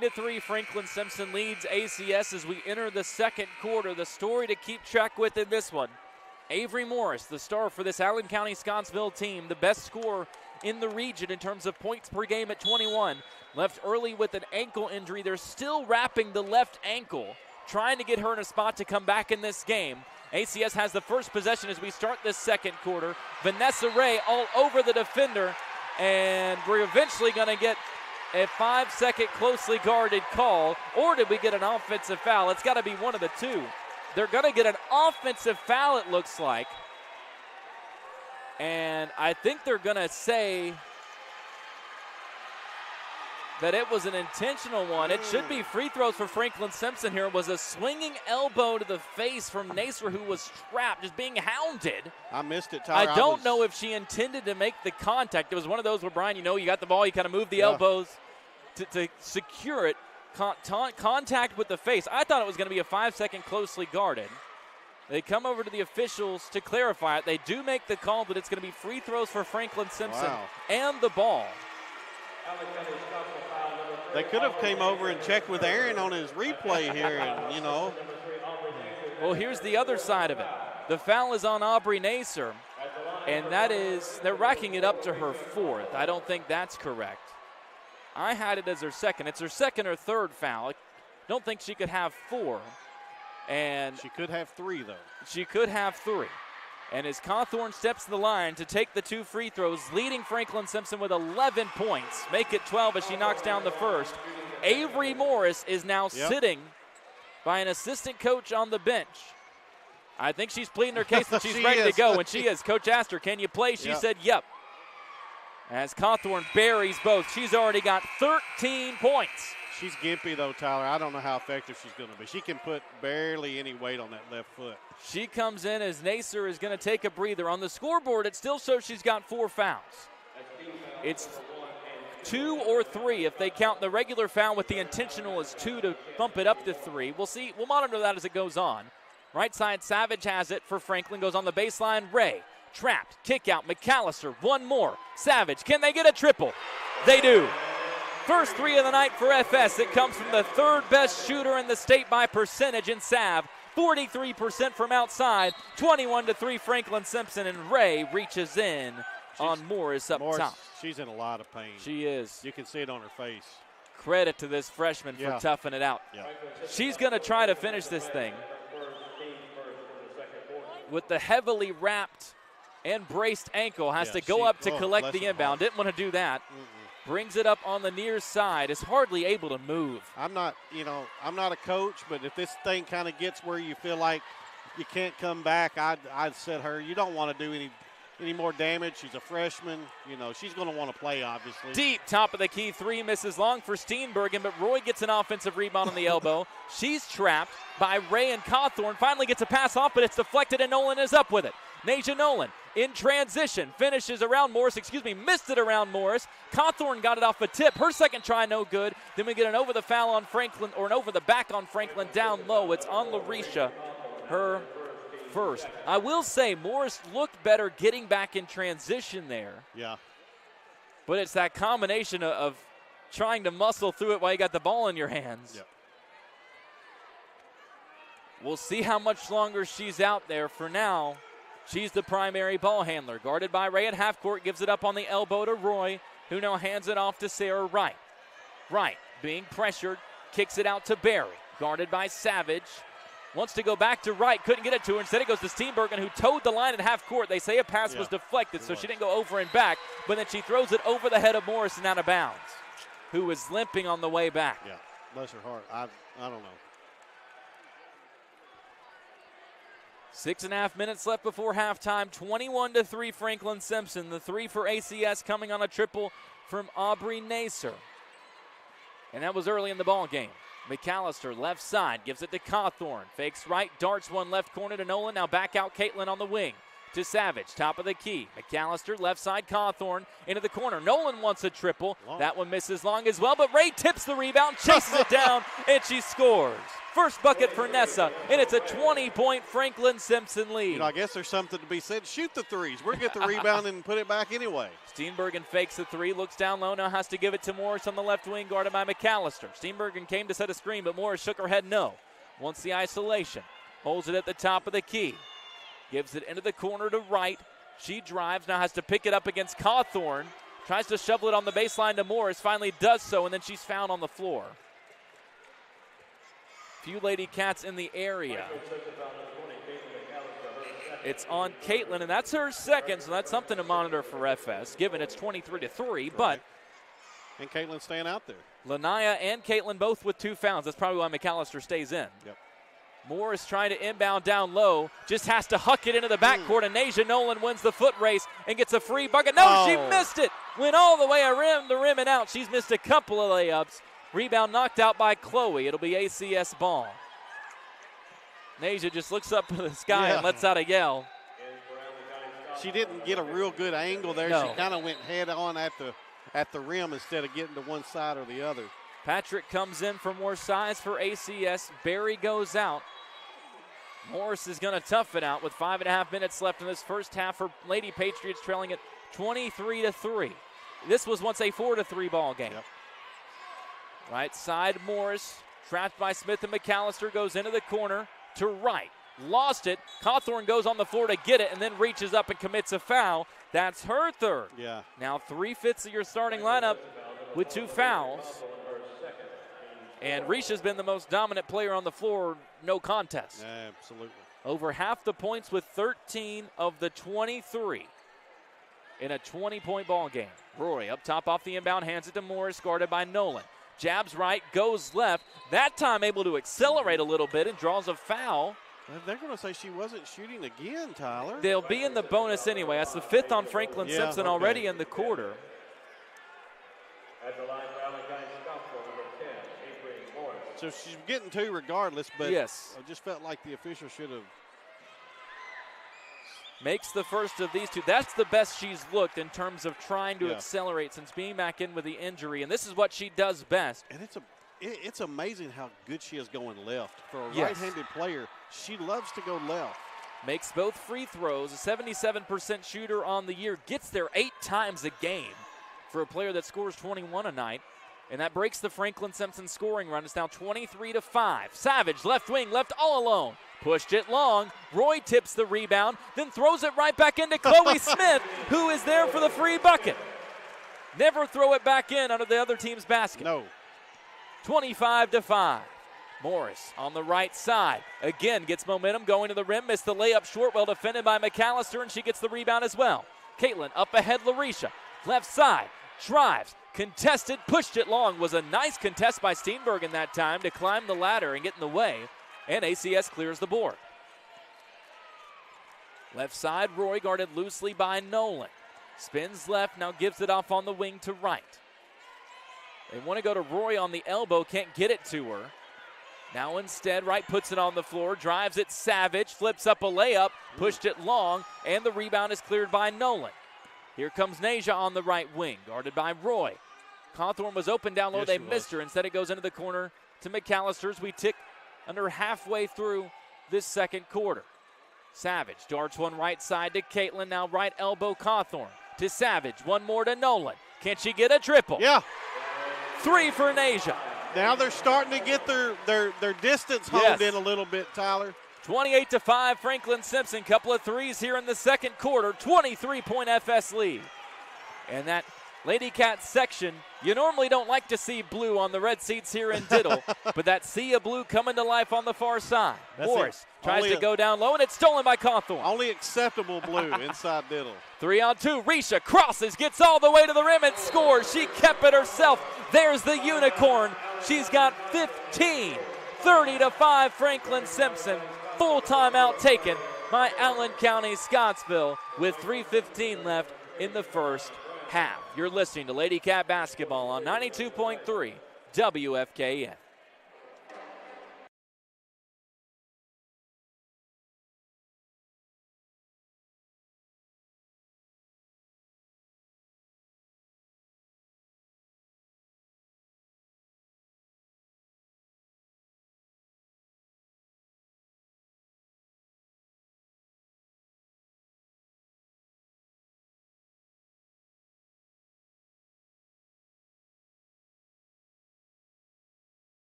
To 3, Franklin-Simpson leads ACS as we enter the second quarter. The story to keep track with in this one. Avery Morris, the star for this Allen County Scottsville team, the best scorer in the region in terms of points per game at 21. Left early with an ankle injury. They're still wrapping the left ankle, trying to get her in a spot to come back in this game. ACS has the first possession as we start this second quarter. Vanessa Ray all over the defender, and we're eventually going to get a 5-second closely guarded call, or did we get an offensive foul? It's got to be one of the two. They're going to get an offensive foul, it looks like. And I think they're going to say that it was an intentional one. It should be free throws for Franklin-Simpson here. It was a swinging elbow to the face from Nacer, who was trapped, just being hounded. I missed it, Tyler. I don't know if she intended to make the contact. It was one of those where, Brian, you got the ball, you kind of move the elbows to secure it. contact with the face. I thought it was going to be a 5-second closely guarded. They come over to the officials to clarify it. They do make the call that it's going to be free throws for Franklin-Simpson and the ball. They could have came over and checked with Aaron on his replay here, and, you know. Well, here's the other side of it. The foul is on Aubrey Nacer, and they're racking it up to her 4th. I don't think that's correct. I had it as her 2nd. It's her 2nd or 3rd foul. I don't think she could have 4. And she could have 3, though. She could have 3. And as Cawthorn steps to the line to take the 2 free throws, leading Franklin-Simpson with 11 points, make it 12 as she knocks down the first. Avery Morris is now sitting by an assistant coach on the bench. I think she's pleading her case that she's ready to go, and she is. Coach asked her, can you play? She said, yep. As Cawthorn buries both. She's already got 13 points. She's gimpy, though, Tyler. I don't know how effective she's going to be. She can put barely any weight on that left foot. She comes in as Nacer is going to take a breather. On the scoreboard, it still shows she's got 4 fouls. It's 2 or 3 if they count the regular foul with the intentional as 2 to bump it up to 3. We'll see. We'll monitor that as it goes on. Right side, Savage has it for Franklin. Goes on the baseline. Ray, trapped, kick out. McAllister, one more. Savage, can they get a triple? They do. First 3 of the night for FS. It comes from the 3rd best shooter in the state by percentage in Sav. 43% from outside. 21-3 Franklin-Simpson, and Ray reaches in on Morris up top. She's in a lot of pain. She is. You can see it on her face. Credit to this freshman for toughing it out. Yeah. She's going to try to finish this thing with the heavily wrapped and braced ankle. Has to go up to collect the inbound. Didn't want to do that. Brings it up on the near side. Is hardly able to move. I'm not a coach, but if this thing kind of gets where you feel like you can't come back, I'd set her. You don't want to do any more damage. She's a freshman. You know, she's going to want to play, obviously. Deep, top of the key, 3 misses long for Steenbergen, but Roy gets an offensive rebound on the elbow. She's trapped by Ray and Cawthorn. Finally gets a pass off, but it's deflected, and Nolan is up with it. Nasia Nolan in transition, finishes around Morris, missed it around Morris. Cawthorn got it off a tip. Her second try, no good. Then we get an over the foul on Franklin, or an over the back on Franklin down low. It's on Larisha, her first. I will say Morris looked better getting back in transition there. Yeah. But it's that combination of trying to muscle through it while you got the ball in your hands. Yep. We'll see how much longer she's out there. For now, she's the primary ball handler. Guarded by Ray at half court, gives it up on the elbow to Roy, who now hands it off to Sarah Wright. Wright being pressured, kicks it out to Barry. Guarded by Savage. Wants to go back to Wright, couldn't get it to her. Instead it goes to Steenbergen, who towed the line at half court. They say a pass was deflected, so she didn't go over and back, but then she throws it over the head of Morris and out of bounds, who was limping on the way back. Yeah, bless her heart. I don't know. 6.5 minutes left before halftime. 21-3 Franklin-Simpson. The 3 for ACS coming on a triple from Aubrey Nacer. And that was early in the ball game. McAllister left side, gives it to Cawthorn. Fakes right, darts one left corner to Nolan. Now back out Caitlin on the wing to Savage, top of the key. McAllister left side, Cawthorn into the corner. Nolan wants a triple. Long. That one misses long as well, but Ray tips the rebound, chases it down, and she scores. First bucket for Nessa, and it's a 20-point Franklin-Simpson lead. You know, I guess there's something to be said. Shoot the threes. We'll get the rebound and put it back anyway. Steenbergen fakes the 3, looks down low, now has to give it to Morris on the left wing, guarded by McAllister. Steenbergen came to set a screen, but Morris shook her head no. Wants the isolation. Holds it at the top of the key. Gives it into the corner to Wright. She drives, now has to pick it up against Cawthorn. Tries to shovel it on the baseline to Morris, finally does so, and then she's found on the floor. Few Lady Cats in the area. It's on Caitlin, and that's her second, so that's something to monitor for FS, given it's 23-3, but... And Caitlin's staying out there. Lanaya and Caitlin both with 2 fouls. That's probably why McAllister stays in. Yep. Morris trying to inbound down low, just has to huck it into the backcourt, and Nasia Nolan wins the foot race and gets a free bucket. No, she missed it. Went all the way around the rim and out. She's missed a couple of layups. Rebound knocked out by Chloe. It'll be ACS ball. Nasia just looks up to the sky and lets out a yell. She didn't get a real good angle there. No. She kind of went head on at the rim instead of getting to one side or the other. Patrick comes in for more size for ACS. Barry goes out. Morris is going to tough it out with 5.5 minutes left in this first half for Lady Patriots, trailing it 23-3. This was once a 4-3 ball game. Yep. Right side, Morris, trapped by Smith and McAllister, goes into the corner to right. Lost it. Cawthorn goes on the floor to get it and then reaches up and commits a foul. That's her third. Yeah. Now 3/5 of your starting lineup with 2 fouls. And Risha's been the most dominant player on the floor, no contest. Absolutely. Over half the points with 13 of the 23 in a 20-point ball game. Roy up top off the inbound, hands it to Morris, guarded by Nolan. Jabs right, goes left. That time able to accelerate a little bit and draws a foul. They're going to say she wasn't shooting again, Tyler. They'll be in the bonus anyway. That's the 5th on Franklin-Simpson already in the quarter. At the line, Scottsville, number 10, Avery Morris. So she's getting 2 regardless, but yes. I just felt like the official should have. Makes the first of these 2. That's the best she's looked in terms of trying to accelerate since being back in with the injury, and this is what she does best. And it's amazing how good she is going left. For a right-handed player, she loves to go left. Makes both free throws, a 77% shooter on the year, gets there 8 times a game for a player that scores 21 a night. And that breaks the Franklin-Simpson scoring run. It's now 23-5. Savage, left wing, left all alone. Pushed it long. Roy tips the rebound, then throws it right back into Chloe Smith, who is there for the free bucket. Never throw it back in under the other team's basket. No. 25-5. Morris on the right side. Again, gets momentum going to the rim. Missed the layup short, well defended by McAllister, and she gets the rebound as well. Caitlin up ahead, Larisha. Left side, drives, contested, pushed it long. Was a nice contest by Steenbergen that time to climb the ladder and get in the way. And ACS clears the board. Left side, Roy guarded loosely by Nolan. Spins left, now gives it off on the wing to right. They want to go to Roy on the elbow, can't get it to her. Now instead, Wright puts it on the floor, drives it Savage, flips up a layup, pushed it long, and the rebound is cleared by Nolan. Here comes Nasia on the right wing, guarded by Roy. Cawthorn was open down low, Yes, they missed her. Instead it goes into the corner to McAllister's. We tick under halfway through this second quarter. Savage darts one right side to Caitlin, now right elbow Cawthorn. To Savage, one more to Nolan. Can she get a triple? Yeah. 3 for Nasia. Now they're starting to get their distance honed in a little bit, Tyler. 28-5, Franklin-Simpson. Couple of threes here in the second quarter. 23-point FS lead. And that Lady Cats section, you normally don't like to see blue on the red seats here in Diddle, but that sea of blue coming to life on the far side. Morris tries to go down low, and it's stolen by Cawthorn. Only acceptable blue inside Diddle. 3-on-2, Risha crosses, gets all the way to the rim and scores. She kept it herself. There's the unicorn. She's got 15. 30-5, Franklin-Simpson. Full timeout taken by Allen County Scottsville with 3:15 left in the first half. You're listening to Lady Cat Basketball on 92.3 WFKN.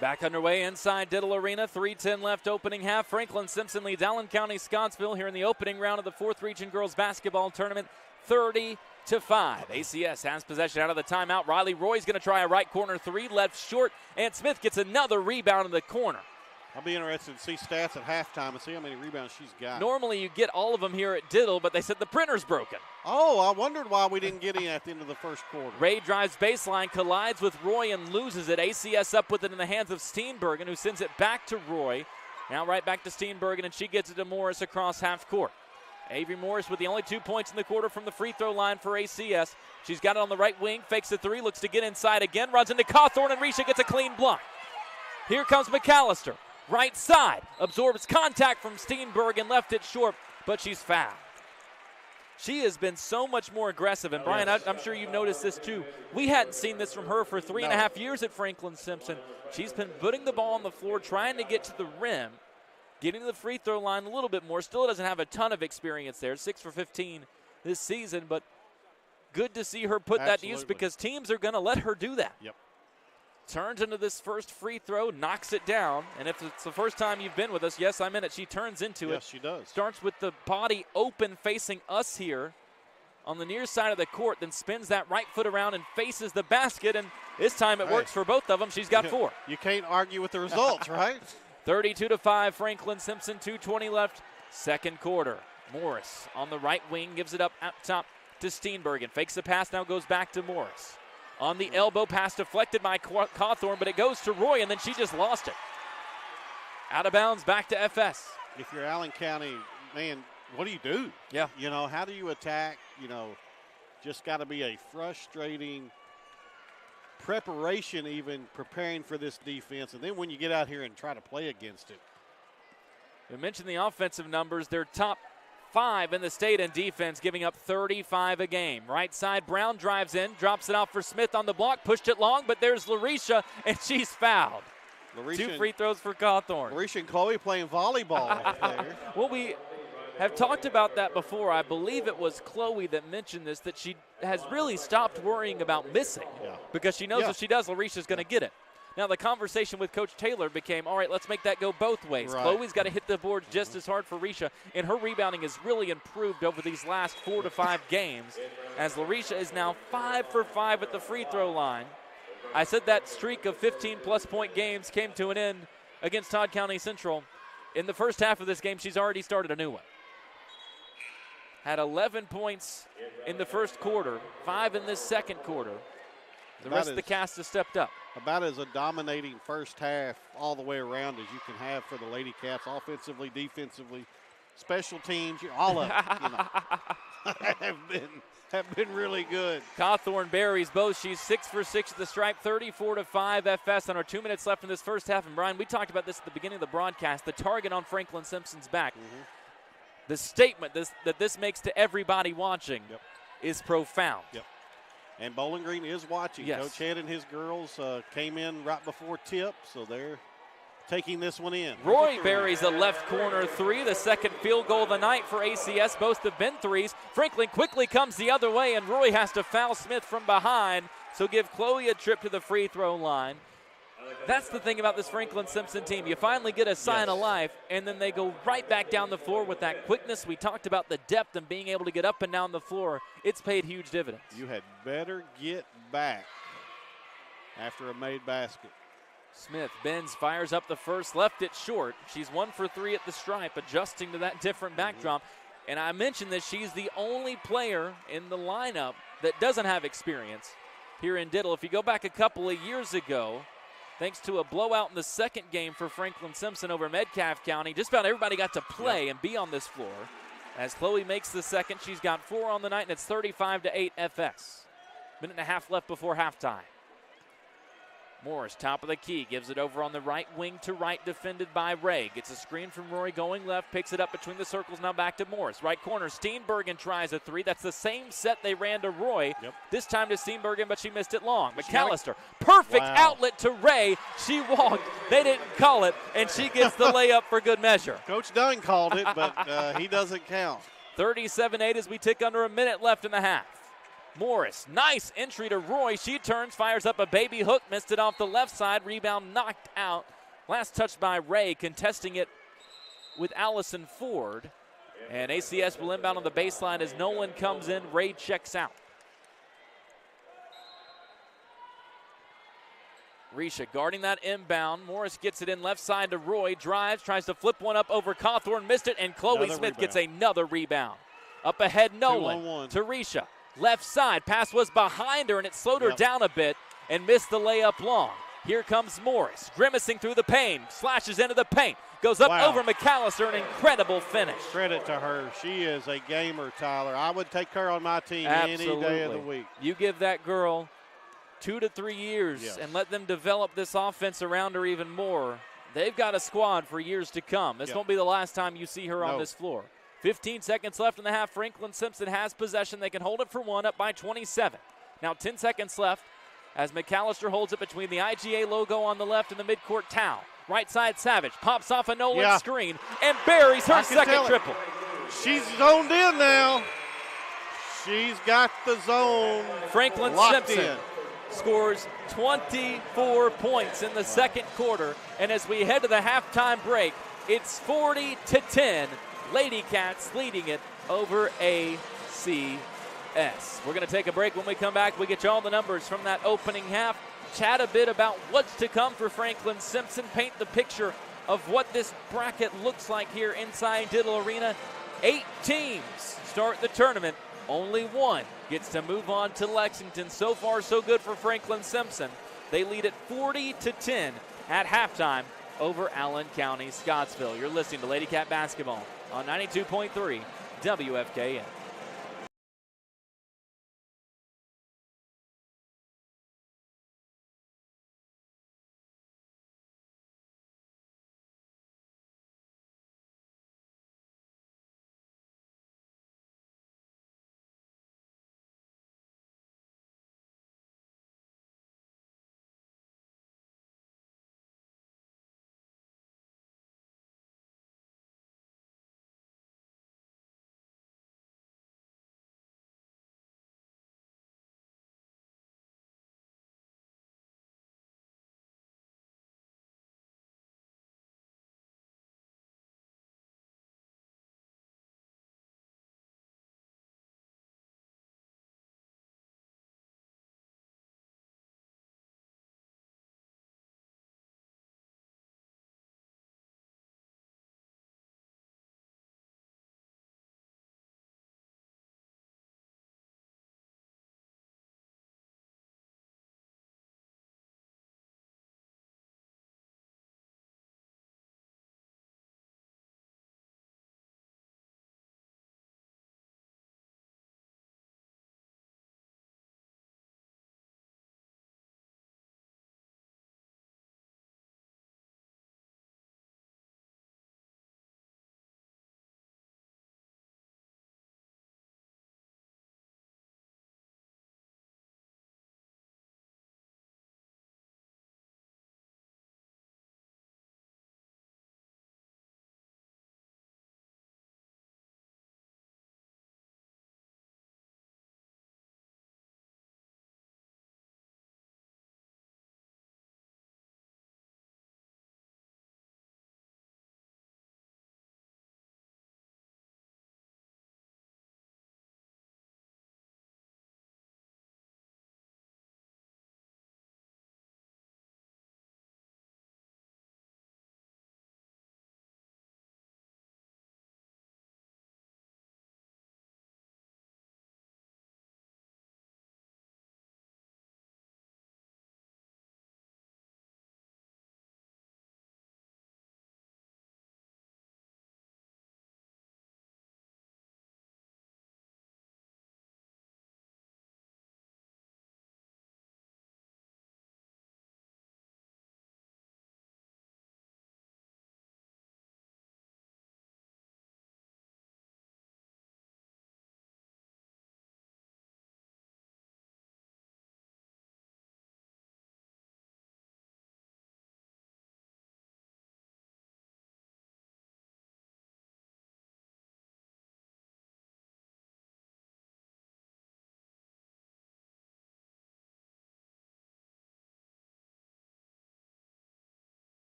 Back underway inside Diddle Arena. 3:10 left opening half. Franklin-Simpson leads Allen County Scottsville here in the opening round of the 4th Region Girls Basketball Tournament, 30-5. ACS has possession out of the timeout. Riley Roy's going to try a right corner 3, left short, and Smith gets another rebound in the corner. I'll be interested to see stats at halftime and see how many rebounds she's got. Normally you get all of them here at Diddle, but they said the printer's broken. Oh, I wondered why we didn't get any at the end of the first quarter. Ray drives baseline, collides with Roy and loses it. ACS up with it in the hands of Steenbergen, who sends it back to Roy. Now right back to Steenbergen, and she gets it to Morris across half court. Avery Morris with the only 2 points in the quarter from the free throw line for ACS. She's got it on the right wing, fakes the three, looks to get inside again, runs into Cawthorn, and Risha gets a clean block. Here comes McAllister. Right side, absorbs contact from Steenbergen, left it short, but she's fouled. She has been so much more aggressive, and Brian, I'm sure you've noticed this too. We hadn't seen this from her for 3.5 years at Franklin-Simpson. She's been putting the ball on the floor, trying to get to the rim, getting to the free throw line a little bit more. Still doesn't have a ton of experience there, 6 for 15 this season, but good to see her put that to use because teams are going to let her do that. Yep. Turns into this first free throw, knocks it down, and if it's the first time you've been with us, yes, I'm in it. She turns into it. Yes, she does. Starts with the body open facing us here on the near side of the court, then spins that right foot around and faces the basket, and this time it works for both of them. She's got 4. You can't argue with the results, right? 32-5, Franklin-Simpson, 2:20 left, second quarter. Morris on the right wing gives it up out top to Steenbergen. Fakes the pass, now goes back to Morris. On the elbow, pass deflected by Cawthorn, but it goes to Roy, and then she just lost it. Out of bounds, back to FS. If you're Allen County, man, what do you do? Yeah. You know, how do you attack? You know, just got to be a frustrating preparation even preparing for this defense. And then when you get out here and try to play against it. We mentioned the offensive numbers. They're top 5 in the state in defense, giving up 35 a game. Right side, Brown drives in, drops it off for Smith on the block, pushed it long, but there's Larisha, and she's fouled. 2 free throws for Cawthorn. Larisha and Chloe playing volleyball there. Well, we have talked about that before. I believe it was Chloe that mentioned this, that she has really stopped worrying about missing because she knows if she does, Larisha's going to get it. Now, the conversation with Coach Taylor became, all right, let's make that go both ways. Right. Chloe's got to hit the boards just as hard for Risha, and her rebounding has really improved over these last 4 to 5 games, as Larisha is now 5 for 5 at the free throw line. I said that streak of 15-plus point games came to an end against Todd County Central. In the first half of this game, she's already started a new one. Had 11 points in the first quarter, 5 in this second quarter. The rest of the cast has stepped up. About as a dominating first half all the way around as you can have for the Lady Cats, offensively, defensively, special teams, all of it, have been really good. Cawthorn buries both. She's 6 for 6 at the stripe, 34-5 FS on our 2 minutes left in this first half. And Brian, we talked about this at the beginning of the broadcast, the target on Franklin-Simpson's back. The statement that this makes to everybody watching is profound. And Bowling Green is watching. Yes. Coach Head and his girls came in right before tip, so they're taking this one in. Roy buries a left corner 3, the second field goal of the night for ACS. Both have been 3s. Franklin quickly comes the other way, and Roy has to foul Smith from behind, so give Chloe a trip to the free throw line. That's the thing about this Franklin-Simpson team. You finally get a sign of life, and then they go right back down the floor with that quickness. We talked about the depth and being able to get up and down the floor. It's paid huge dividends. You had better get back after a made basket. Smith bends, fires up the first, left it short. She's 1 for 3 at the stripe, adjusting to that different backdrop. And I mentioned that she's the only player in the lineup that doesn't have experience here in Diddle. If you go back a couple of years ago, thanks to a blowout in the second game for Franklin-Simpson over Metcalfe County, just about everybody got to play and be on this floor. As Chloe makes the second, she's got 4 on the night, and it's 35-8 FS. Minute and a half left before halftime. Morris, top of the key, gives it over on the right wing to right, defended by Ray. Gets a screen from Roy going left, picks it up between the circles, now back to Morris. Right corner, Steenbergen tries a 3. That's the same set they ran to Roy. This time to Steenbergen, but she missed it long. McAllister, perfect outlet to Ray. She walked, they didn't call it, and she gets the layup for good measure. Coach Dunn called it, but he doesn't count. 37-8 as we tick under a minute left in the half. Morris, nice entry to Roy. She turns, fires up a baby hook, missed it off the left side. Rebound knocked out. Last touch by Ray, contesting it with Allison Ford. And ACS will inbound on the baseline as Nolan comes in. Ray checks out. Risha guarding that inbound. Morris gets it in left side to Roy. Drives, tries to flip one up over Cawthorn. Missed it, and Chloe Smith gets another rebound. Up ahead, Nolan to Risha. Left side. Pass was behind her, and it slowed her down a bit and missed the layup long. Here comes Morris, grimacing through the paint. Slashes into the paint. Goes up over McAllister. An incredible finish. Credit to her. She is a gamer, Tyler. I would take her on my team any day of the week. You give that girl 2 to 3 years and let them develop this offense around her even more. They've got a squad for years to come. This won't be the last time you see her on this floor. 15 seconds left in the half. Franklin-Simpson has possession. They can hold it for one, up by 27. Now 10 seconds left as McAllister holds it between the IGA logo on the left and the midcourt towel. Right side, Savage pops off a Nolan screen and buries her second triple. She's zoned in now. She's got the zone. Franklin-Simpson scores 24 points in the second quarter, and as we head to the halftime break, it's 40-10. Lady Cats leading it over ACS. We're going to take a break. When we come back, we get you all the numbers from that opening half, chat a bit about what's to come for Franklin-Simpson, paint the picture of what this bracket looks like here inside Diddle Arena. 8 teams start the tournament. Only one gets to move on to Lexington. So far, so good for Franklin-Simpson. They lead at 40-10 at halftime over Allen County, Scottsville. You're listening to Lady Cat Basketball on 92.3 WFKN.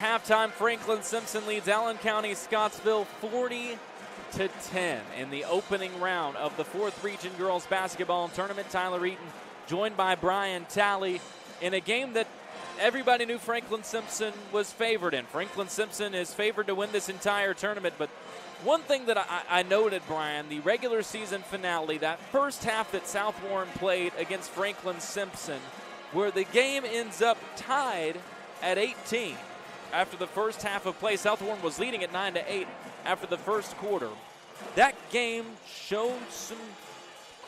Halftime, Franklin-Simpson leads Allen County Scottsville 40-10 in the opening round of the 4th Region Girls Basketball Tournament. Tyler Eaton joined by Brian Talley in a game that everybody knew Franklin-Simpson was favored in. Franklin-Simpson is favored to win this entire tournament, but one thing that I noted, Brian, the regular season finale, that first half that South Warren played against Franklin-Simpson, where the game ends up tied at 18 after the first half of play. South Warren was leading at 9-8 after the first quarter. That game showed some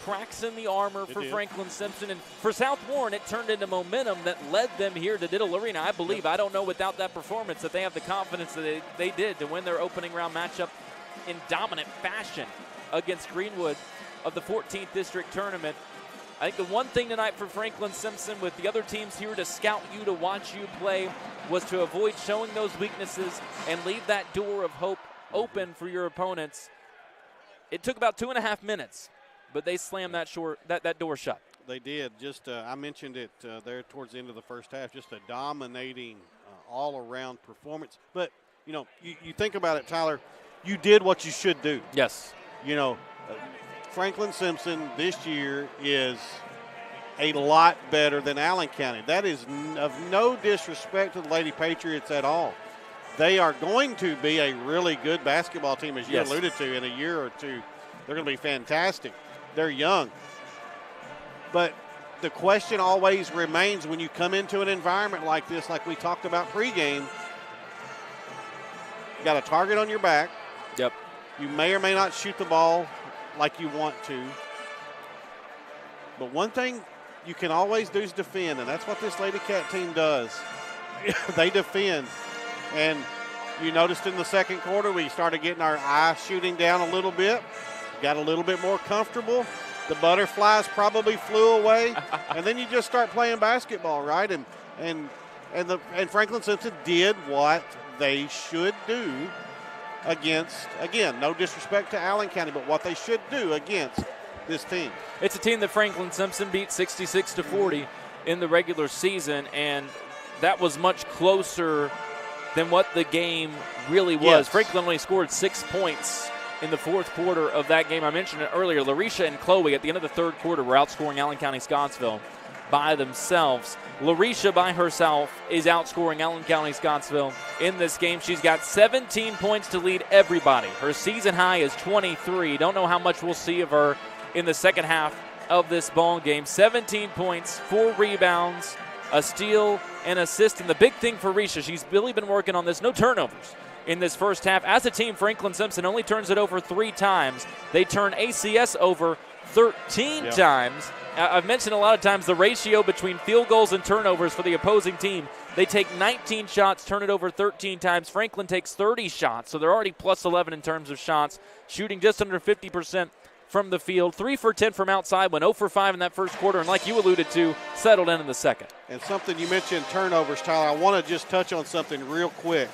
cracks in the armor for Franklin-Simpson, and for South Warren, it turned into momentum that led them here to Diddle Arena. I believe, I don't know without that performance that they have the confidence that they did to win their opening round matchup in dominant fashion against Greenwood of the 14th District Tournament. I think the one thing tonight for Franklin-Simpson with the other teams here to scout you, to watch you play, was to avoid showing those weaknesses and leave that door of hope open for your opponents. It took about 2.5 minutes, but they slammed that door shut. They did. Just I mentioned it there towards the end of the first half, just a dominating all-around performance. But, you know, you think about it, Tyler, you did what you should do. Yes. You know, Franklin-Simpson this year is a lot better than Allen County. That is of no disrespect to the Lady Patriots at all. They are going to be a really good basketball team, as you alluded to, in a year or two. They're going to be fantastic. They're young. But the question always remains when you come into an environment like this, like we talked about pregame, you got a target on your back. Yep. You may or may not shoot the ball like you want to. But one thing you can always do is defend, and that's what this Lady Cat team does. They defend. And you noticed in the second quarter we started getting our eye shooting down a little bit, got a little bit more comfortable. The butterflies probably flew away, and then you just start playing basketball, right? And Franklin-Simpson did what they should do against, again, no disrespect to Allen County, but what they should do against this team. It's a team that Franklin-Simpson beat 66-40 in the regular season, and that was much closer than what the game really was. Yes. Franklin only scored 6 points in the fourth quarter of that game. I mentioned it earlier. Larisha and Chloe at the end of the third quarter were outscoring Allen County Scottsville by themselves. Larisha by herself is outscoring Allen County Scottsville in this game. She's got 17 points to lead everybody. Her season high is 23. Don't know how much we'll see of her in the second half of this ball game. 17 points, 4 rebounds, a steal, and assist. And the big thing for Risha, she's really been working on this, no turnovers in this first half. As a team, Franklin-Simpson only turns it over 3 times. They turn ACS over 13 times. I've mentioned a lot of times the ratio between field goals and turnovers for the opposing team. They take 19 shots, turn it over 13 times. Franklin takes 30 shots, so they're already plus 11 in terms of shots, shooting just under 50% from the field. 3 for 10 from outside, went 0 for 5 in that first quarter, and like you alluded to, settled in the second. And something you mentioned, turnovers, Tyler, I want to just touch on something real quick.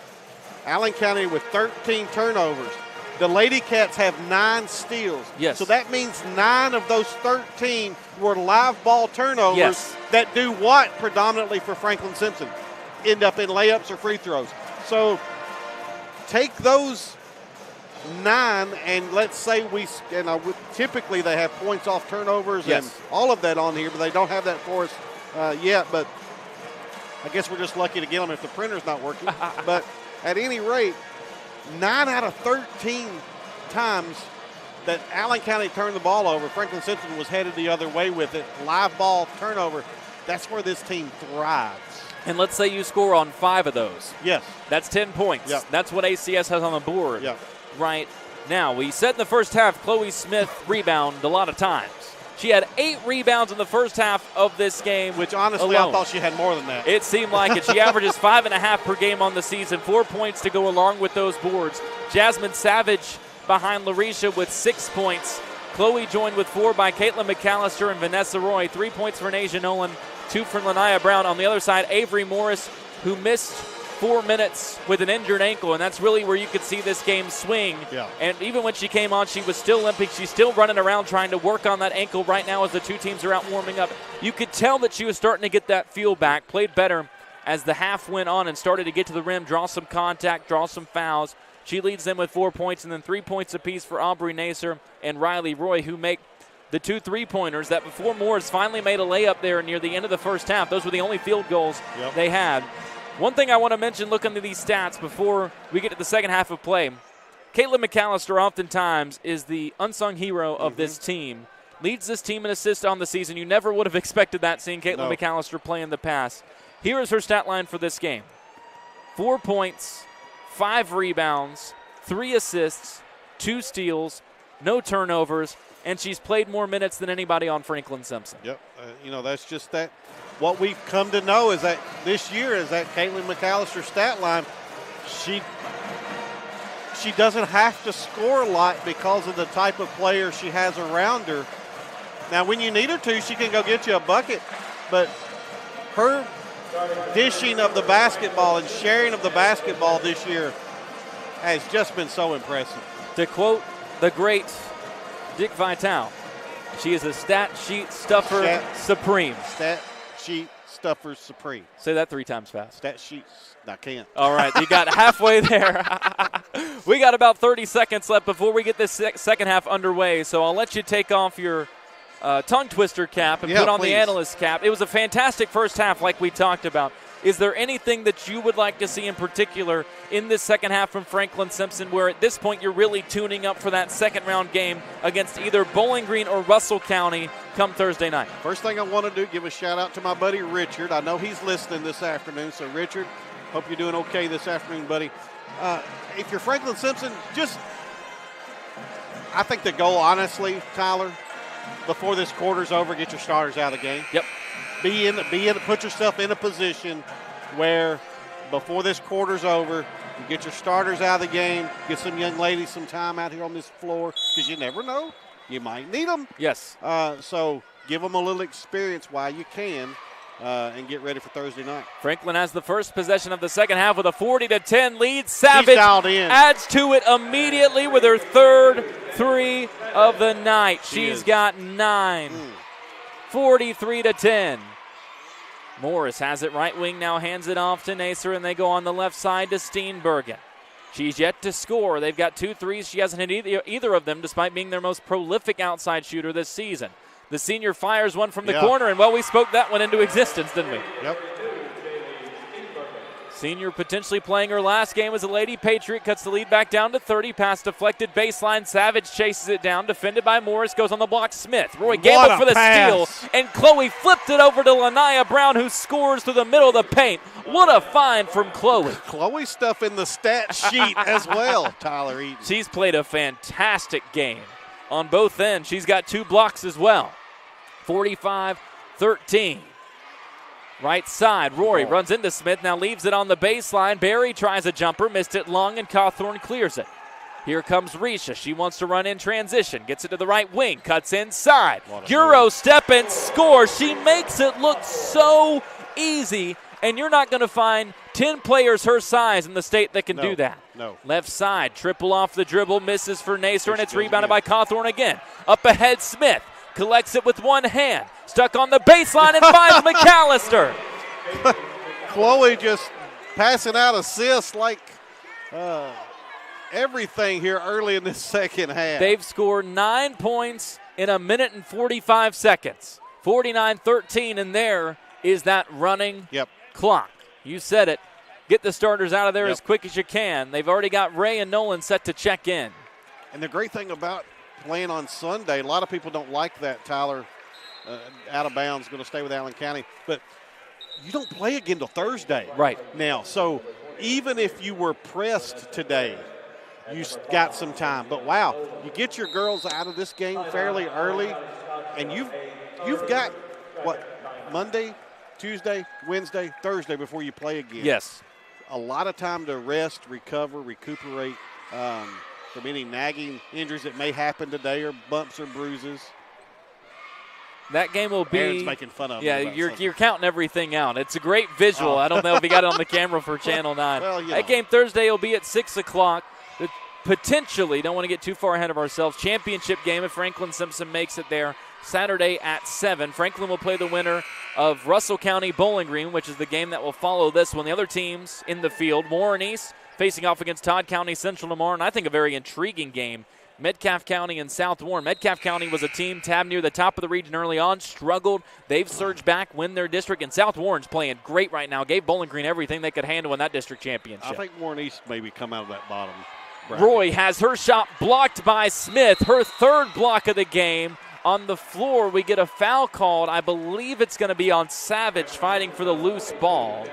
Allen County with 13 turnovers. The Lady Cats have 9 steals. Yes. So that means 9 of those 13 were live ball turnovers that do what predominantly for Franklin-Simpson? End up in layups or free throws. So take those 9 and let's say typically they have points off turnovers and all of that on here, but they don't have that for us yet. But I guess we're just lucky to get them if the printer's not working. But at any rate, 9 out of 13 times that Allen County turned the ball over, Franklin-Simpson was headed the other way with it. Live ball turnover, that's where this team thrives. And let's say you score on 5 of those. Yes. That's 10 points. Yep. That's what ACS has on the board Yep. right now. We said in the first half, Chloe Smith rebounded a lot of times. She had 8 rebounds in the first half of this game. Which, honestly, alone. I thought she had more than that. It seemed like it. She averages 5.5 per game on the season, 4 points to go along with those boards. Jasmine Savage behind Larisha with 6 points. Chloe joined with 4 by Caitlin McAllister and Vanessa Roy. 3 points for Nasia Nolan, 2 from Lanaya Brown. On the other side, Avery Morris, who missed 4 minutes with an injured ankle, and that's really where you could see this game swing. Yeah. And even when she came on, she was still limping. She's still running around trying to work on that ankle right now as the two teams are out warming up. You could tell that she was starting to get that feel back, played better as the half went on and started to get to the rim, draw some contact, draw some fouls. She leads them with 4 points, and then 3 points apiece for Aubrey Naser and Riley Roy, who make the 2 3-pointers that before Morris finally made a layup there near the end of the first half. Those were the only field goals they had. One thing I want to mention looking at these stats before we get to the second half of play, Caitlin McAllister oftentimes is the unsung hero of this team. Leads this team in assists on the season. You never would have expected that seeing Caitlin McAllister play in the past. Here is her stat line for this game. 4 points, 5 rebounds, 3 assists, 2 steals, no turnovers, and she's played more minutes than anybody on Franklin-Simpson. Yep. That's just that. What we've come to know is that this year is that Caitlin McAllister stat line, she doesn't have to score a lot because of the type of player she has around her. Now, when you need her to, she can go get you a bucket, but her dishing of the basketball and sharing of the basketball this year has just been so impressive. To quote the great Dick Vitale, she is a stat sheet stuffer supreme. Stat sheet stuffer supreme. Say that 3 times fast. Stat sheets. I can't. All right, you got halfway there. We got about 30 seconds left before we get this second half underway, so I'll let you take off your tongue twister cap and put on the analyst cap. It was a fantastic first half like we talked about. Is there anything that you would like to see in particular in this second half from Franklin-Simpson where at this point you're really tuning up for that second round game against either Bowling Green or Russell County come Thursday night? First thing I want to do, give a shout out to my buddy Richard. I know he's listening this afternoon, so Richard, hope you're doing okay this afternoon, buddy. If you're Franklin-Simpson, I think the goal, honestly, Tyler, before this quarter's over, get your starters out of the game. Yep. Put yourself in a position where before this quarter's over, you get your starters out of the game, get some young ladies some time out here on this floor, because you never know. You might need them. Yes. So give them a little experience while you can and get ready for Thursday night. Franklin has the first possession of the second half with a 40-10 lead. Savage in. adds to it immediately with her third 3 of the night. She's got 9. 43-10. Morris has it right wing now, hands it off to Nacer, and they go on the left side to Steenbergen. She's yet to score. They've got 2 threes. She hasn't hit either of them despite being their most prolific outside shooter this season. The senior fires one from the corner, and we spoke that one into existence, didn't we? Yep. Senior potentially playing her last game as a Lady Patriot, cuts the lead back down to 30. Pass deflected baseline. Savage chases it down. Defended by Morris. Goes on the block. Smith. Roy Gamble for the steal. And Chloe flipped it over to Lanaya Brown, who scores through the middle of the paint. What a find from Chloe. Chloe stuff in the stat sheet as well, Tyler Eaton. She's played a fantastic game on both ends. She's got 2 blocks as well. 45-13. Right side, Rory runs into Smith, now leaves it on the baseline. Barry tries a jumper, missed it long, and Cawthorn clears it. Here comes Risha. She wants to run in transition, gets it to the right wing, cuts inside. Euro step and score. She makes it look so easy, and you're not going to find 10 players her size in the state that can do that. No. Left side, triple off the dribble, misses for Nacer, and it's rebounded by Cawthorn again. Up ahead, Smith. Collects it with one hand. Stuck on the baseline and finds McAllister. Chloe just passing out assists like everything here early in this second half. They've scored 9 points in a minute and 45 seconds. 49-13, and there is that running clock. You said it. Get the starters out of there as quick as you can. They've already got Ray and Nolan set to check in. And the great thing about playing on Sunday, a lot of people don't like that, Tyler. Out of bounds, going to stay with Allen County. But you don't play again till Thursday. Right. Now, so even if you were pressed today, you got some time. But, wow, you get your girls out of this game fairly early, and you've got, Monday, Tuesday, Wednesday, Thursday before you play again. Yes. A lot of time to rest, recover, recuperate from any nagging injuries that may happen today or bumps or bruises. That game will be. Aaron's making fun of me. Yeah, you're counting everything out. It's a great visual. I don't know if you got it on the camera for Channel 9. Well, that game Thursday will be at 6 o'clock. Potentially, don't want to get too far ahead of ourselves, championship game if Franklin-Simpson makes it there Saturday at 7. Franklin will play the winner of Russell County Bowling Green, which is the game that will follow this one. The other teams in the field, Warren East facing off against Todd County Central tomorrow, and I think a very intriguing game Metcalfe County and South Warren. Metcalfe County was a team tabbed near the top of the region early on, struggled. They've surged back, win their district, and South Warren's playing great right now. Gave Bowling Green everything they could handle in that district championship. I think Warren East maybe come out of that bottom bracket. Roy has her shot blocked by Smith, her third block of the game. On the floor, we get a foul called. I believe it's going to be on Savage fighting for the loose ball.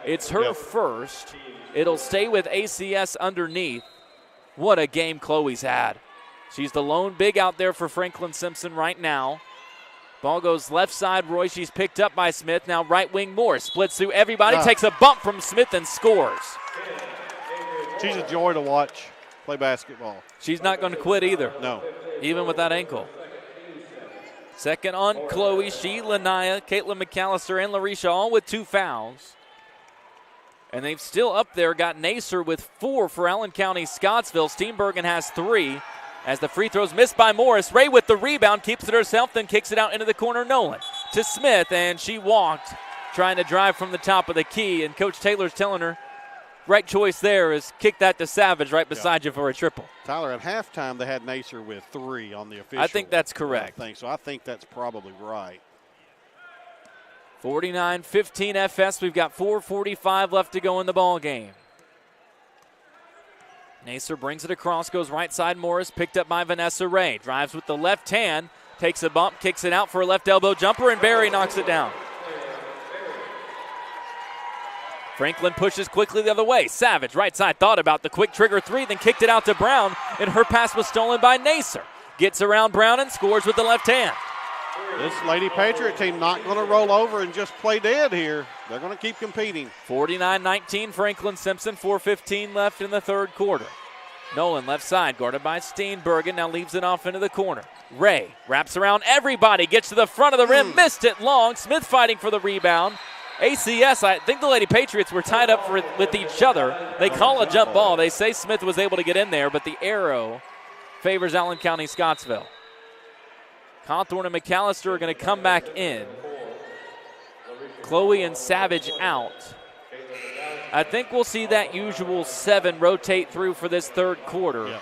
It's her first. It'll stay with ACS underneath. What a game Chloe's had. She's the lone big out there for Franklin-Simpson right now. Ball goes left side, Roy. She's picked up by Smith. Now right wing Morris. Splits through everybody. Takes a bump from Smith and scores. She's a joy to watch play basketball. She's not going to quit either. No. Even with that ankle. Second on Chloe, she, Lanaya, Caitlin McAllister, and Larisha all with 2 fouls. And they've still up there got Nacer with 4 for Allen County Scottsville. Steenbergen has 3 as the free throw's missed by Morris. Ray with the rebound, keeps it herself, then kicks it out into the corner. Nolan to Smith, and she walked, trying to drive from the top of the key. And Coach Taylor's telling her, right choice there is kick that to Savage right beside you for a triple. Tyler, at halftime they had Nacer with 3 on the official. I think that's correct. I think that's probably right. 49-15 FS. We've got 4:45 left to go in the ball game. Nacer brings it across, goes right side Morris, picked up by Vanessa Ray. Drives with the left hand, takes a bump, kicks it out for a left elbow jumper, and Barry knocks it down. Franklin pushes quickly the other way. Savage, right side, thought about the quick trigger 3, then kicked it out to Brown, and her pass was stolen by Nacer. Gets around Brown and scores with the left hand. This Lady Patriot team not going to roll over and just play dead here. They're going to keep competing. 49-19 Franklin-Simpson, 4:15 left in the third quarter. Nolan left side, guarded by Steenbergen, now leaves it off into the corner. Ray wraps around everybody, gets to the front of the rim, missed it long. Smith fighting for the rebound. ACS, I think the Lady Patriots were tied up with each other. They call a jump ball. They say Smith was able to get in there, but the arrow favors Allen County Scottsville. Cawthorn and McAllister are going to come back in. Chloe and Savage out. I think we'll see that usual 7 rotate through for this third quarter. Yep.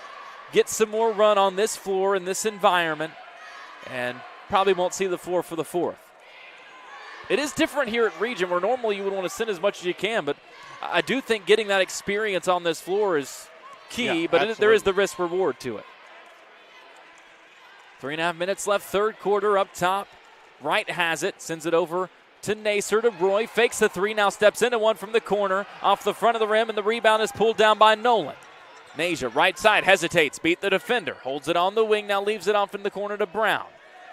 Get some more run on this floor in this environment, and probably won't see the floor for the fourth. It is different here at Region, where normally you would want to send as much as you can, but I do think getting that experience on this floor is key, but there is the risk reward to it. 3.5 minutes left, third quarter up top. Wright has it, sends it over to Nacer to Roy. Fakes the 3, now steps into one from the corner, off the front of the rim, and the rebound is pulled down by Nolan. Nasia, right side, hesitates, beat the defender, holds it on the wing, now leaves it off in the corner to Brown.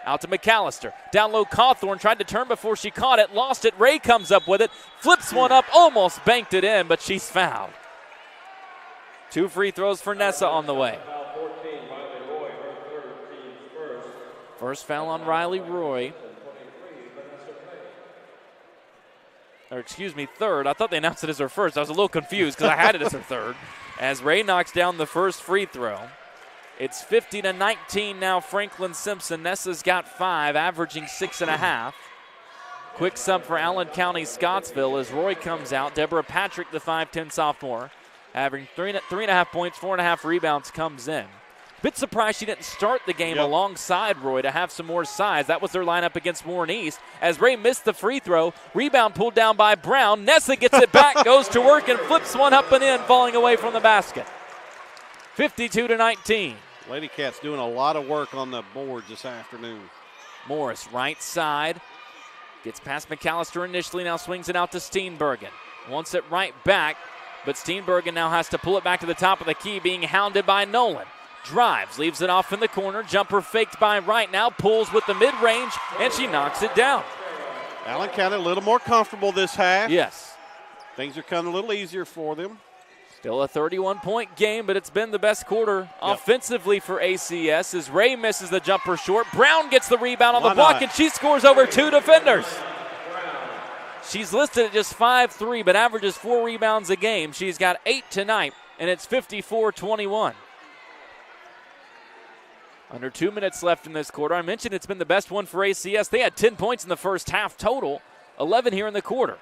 Out to McAllister. Down low, Cawthorn tried to turn before she caught it, lost it. Ray comes up with it, flips one up, almost banked it in, but she's fouled. 2 free throws for Nessa on the way. First foul on Riley Roy. Or excuse me, third. I thought they announced it as her first. I was a little confused because I had it as her third. As Ray knocks down the first free throw. It's 50-19 now, Franklin-Simpson. Nessa's got 5, averaging 6.5. Quick sub for Allen County Scottsville as Roy comes out. Deborah Patrick, the 5'10 sophomore, averaging 3.5 points, 4.5 rebounds, comes in. Bit surprised she didn't start the game alongside Roy to have some more size. That was their lineup against Warren East. As Ray missed the free throw, rebound pulled down by Brown. Nessa gets it back, goes to work, and flips one up and in, falling away from the basket. 52-19. Lady Cats doing a lot of work on the boards this afternoon. Morris, right side. Gets past McAllister initially, now swings it out to Steenbergen. Wants it right back, but Steenbergen now has to pull it back to the top of the key, being hounded by Nolan. Drives, leaves it off in the corner. Jumper faked by Wright, now pulls with the mid-range, and she knocks it down. Allen County a little more comfortable this half. Yes. Things are coming a little easier for them. Still a 31-point game, but it's been the best quarter offensively for ACS as Ray misses the jumper short. Brown gets the rebound on the block, and she scores over 2 defenders. She's listed at just 5'3", but averages 4 rebounds a game. She's got 8 tonight, and it's 54-21. Under 2 minutes left in this quarter. I mentioned it's been the best one for ACS. They had 10 points in the first half total, 11 here in the quarter.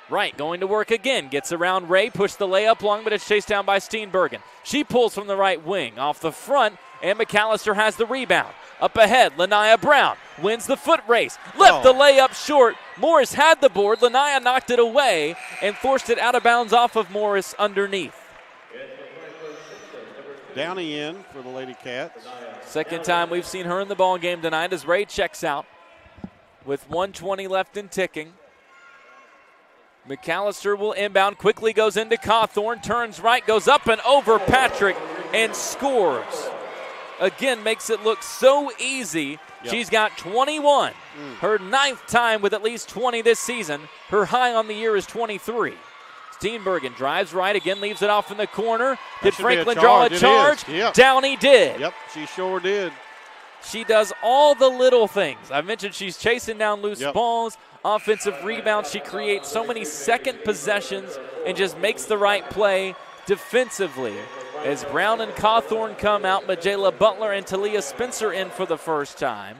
Wright going to work again. Gets around Ray, pushed the layup long, but it's chased down by Steenbergen. She pulls from the right wing off the front, and McAllister has the rebound. Up ahead, Lanaya Brown wins the foot race. Left the layup short. Morris had the board. Lanaya knocked it away and forced it out of bounds off of Morris underneath. Downey in for the Lady Cats. Second time we've seen her in the ball game tonight as Ray checks out with 1:20 left and ticking. McAllister will inbound, quickly goes into Cawthorn, turns right, goes up and over Patrick and scores. Again, makes it look so easy. Yep. She's got 21. Her 9th time with at least 20 this season. Her high on the year is 23. Steenbergen drives right, again leaves it off in the corner. Did Franklin draw a charge? Yep. Downey did. Yep, she sure did. She does all the little things. I mentioned she's chasing down loose balls, offensive rebounds. She creates so many second possessions and just makes the right play defensively. As Brown and Cawthorn come out, Majayla Butler and Talia Spencer in for the first time.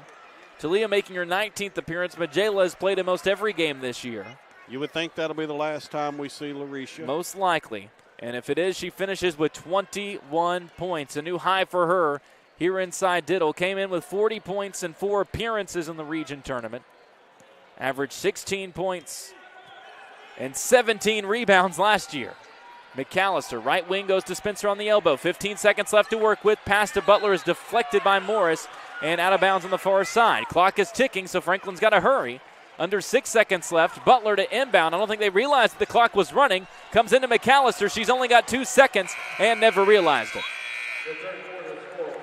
Talia making her 19th appearance. Majayla has played in most every game this year. You would think that'll be the last time we see Larisha. Most likely. And if it is, she finishes with 21 points. A new high for her here inside Diddle. Came in with 40 points and 4 appearances in the region tournament. Averaged 16 points and 17 rebounds last year. McAllister, right wing, goes to Spencer on the elbow. 15 seconds left to work with. Pass to Butler is deflected by Morris and out of bounds on the far side. Clock is ticking, so Franklin's got to hurry. Under 6 seconds left. Butler to inbound. I don't think they realized that the clock was running. Comes into McAllister. She's only got 2 seconds and never realized it.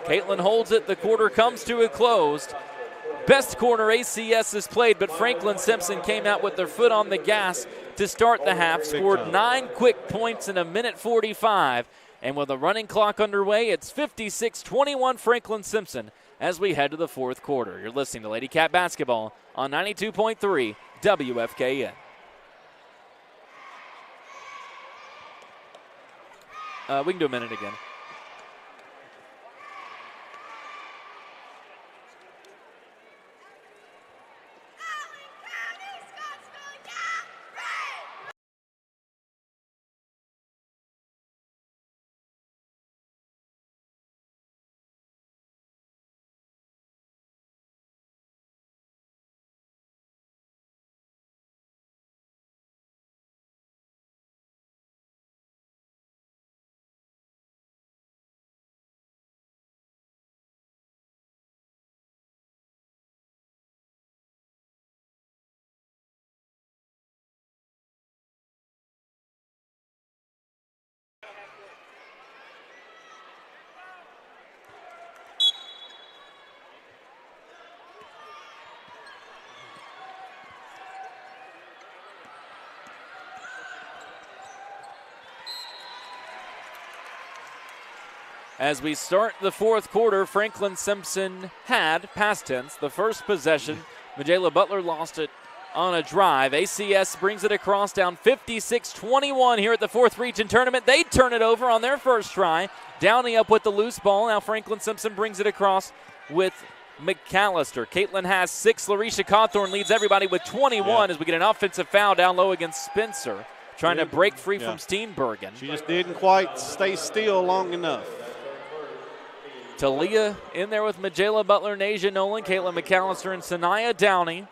Caitlin holds it. The quarter comes to a close. Best quarter ACS has played, but Franklin-Simpson came out with their foot on the gas to start the half. Scored 9 quick points in a minute 45. And with a running clock underway, it's 56-21 Franklin-Simpson as we head to the fourth quarter. You're listening to Lady Cat Basketball on 92.3 WFKN. We can do a minute again. As we start the fourth quarter, Franklin-Simpson had, past tense, the first possession. Majayla Butler lost it on a drive. ACS brings it across, down 56-21 here at the fourth region tournament. They turn it over on their first try. Downey up with the loose ball. Now Franklin-Simpson brings it across with McAllister. Caitlin has 6. Larisha Cawthorn leads everybody with 21 as we get an offensive foul down low against Spencer, trying to break free from Steenbergen. She just didn't quite stay still long enough. Talia in there with Majayla Butler, Nasia Nolan, Caitlin McAllister, and Sanaya Downey.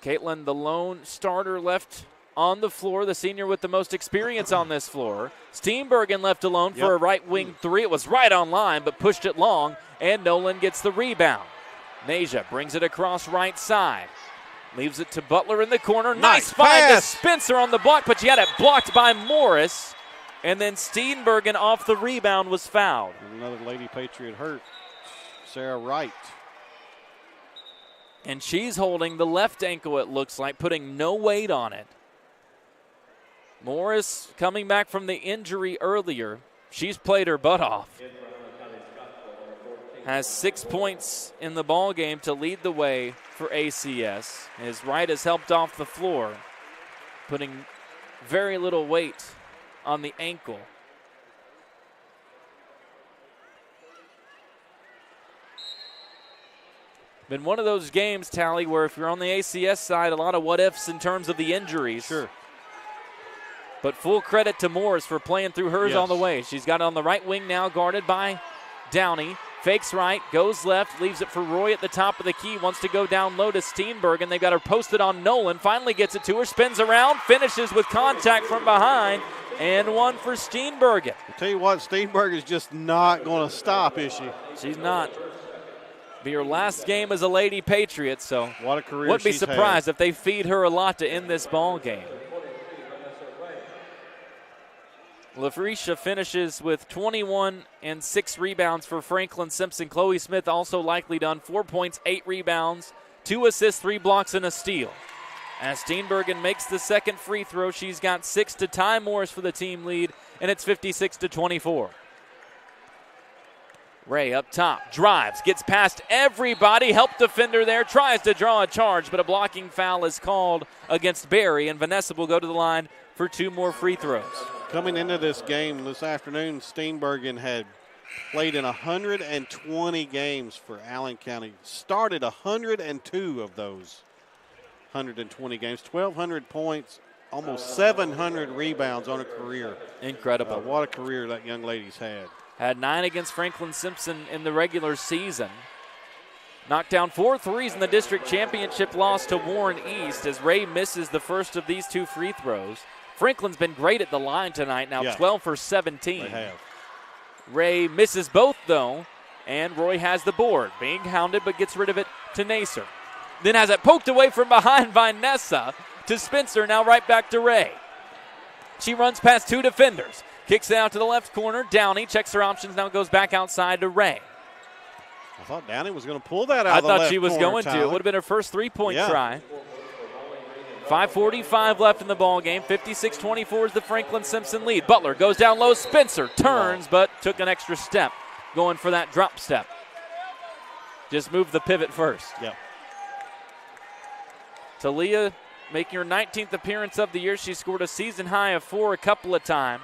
Caitlin, the lone starter, left on the floor, the senior with the most experience on this floor. Steenbergen left alone for a right wing three. It was right on line, but pushed it long, and Nolan gets the rebound. Nasia brings it across right side. Leaves it to Butler in the corner. Nice find to Spencer on the block, but she had it blocked by Morris. And then Steenbergen off the rebound was fouled. Another Lady Patriot hurt, Sarah Wright. And she's holding the left ankle, it looks like, putting no weight on it. Morris coming back from the injury earlier. She's played her butt off. Has 6 points in the ball game to lead the way for ACS. As Wright has helped off the floor, putting very little weight on the ankle. Been one of those games, Tally, where if you're on the ACS side, a lot of what-ifs in terms of the injuries. Sure. But full credit to Morris for playing through hers on the way. She's got it on the right wing now, guarded by Downey. Fakes right, goes left, leaves it for Roy at the top of the key. Wants to go down low to Steenbergen. They've got her posted on Nolan. Finally gets it to her, spins around, finishes with contact from behind, and one for Steenbergen. I'll tell you what, Steenbergen is just not going to stop, is she? She's not. Be her last game as a Lady Patriot, so what a career wouldn't be she's surprised had. if they feed her a lot to end this ball game. LaFrecia finishes with 21 and 6 rebounds for Franklin-Simpson. Chloe Smith also likely done 4 points, 8 rebounds, 2 assists, 3 blocks, and a steal. As Steenbergen makes the second free throw, she's got 6 to tie Morris for the team lead, and it's 56-24. Ray up top, drives, gets past everybody, help defender there, tries to draw a charge, but a blocking foul is called against Barry, and Vanessa will go to the line for 2 more free throws. Coming into this game this afternoon, Steenbergen had played in 120 games for Allen County. Started 102 of those 120 games. 1,200 points, almost 700 rebounds on a career. Incredible. What a career that young lady's had. Had 9 against Franklin-Simpson in the regular season. Knocked down 4 threes in the district championship loss to Warren East as Ray misses the first of these 2 free throws. Franklin's been great at the line tonight, now 12 for 17. They have. Ray misses both, though, and Roy has the board. Being hounded, but gets rid of it to Nacer. Then has it poked away from behind by Nessa to Spencer, now right back to Ray. She runs past 2 defenders. Kicks it out to the left corner. Downey checks her options, now goes back outside to Ray. I thought Downey was going to pull that out of the left corner. I thought she was going to. It would have been her first 3-point try. 5:45 left in the ball game. 56-24 is the Franklin-Simpson lead. Butler goes down low. Spencer turns, but took an extra step, going for that drop step. Just moved the pivot first. Yep. Talia making her 19th appearance of the year. She scored a season high of 4 a couple of times.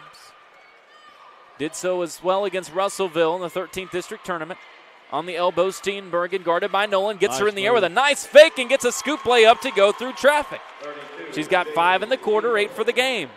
Did so as well against Russellville in the 13th district tournament. On the elbow, Steenbergen guarded by Nolan. Gets her in the air with a nice fake and gets a scoop layup to go through traffic. She's got 5 in the quarter, 8 for the game.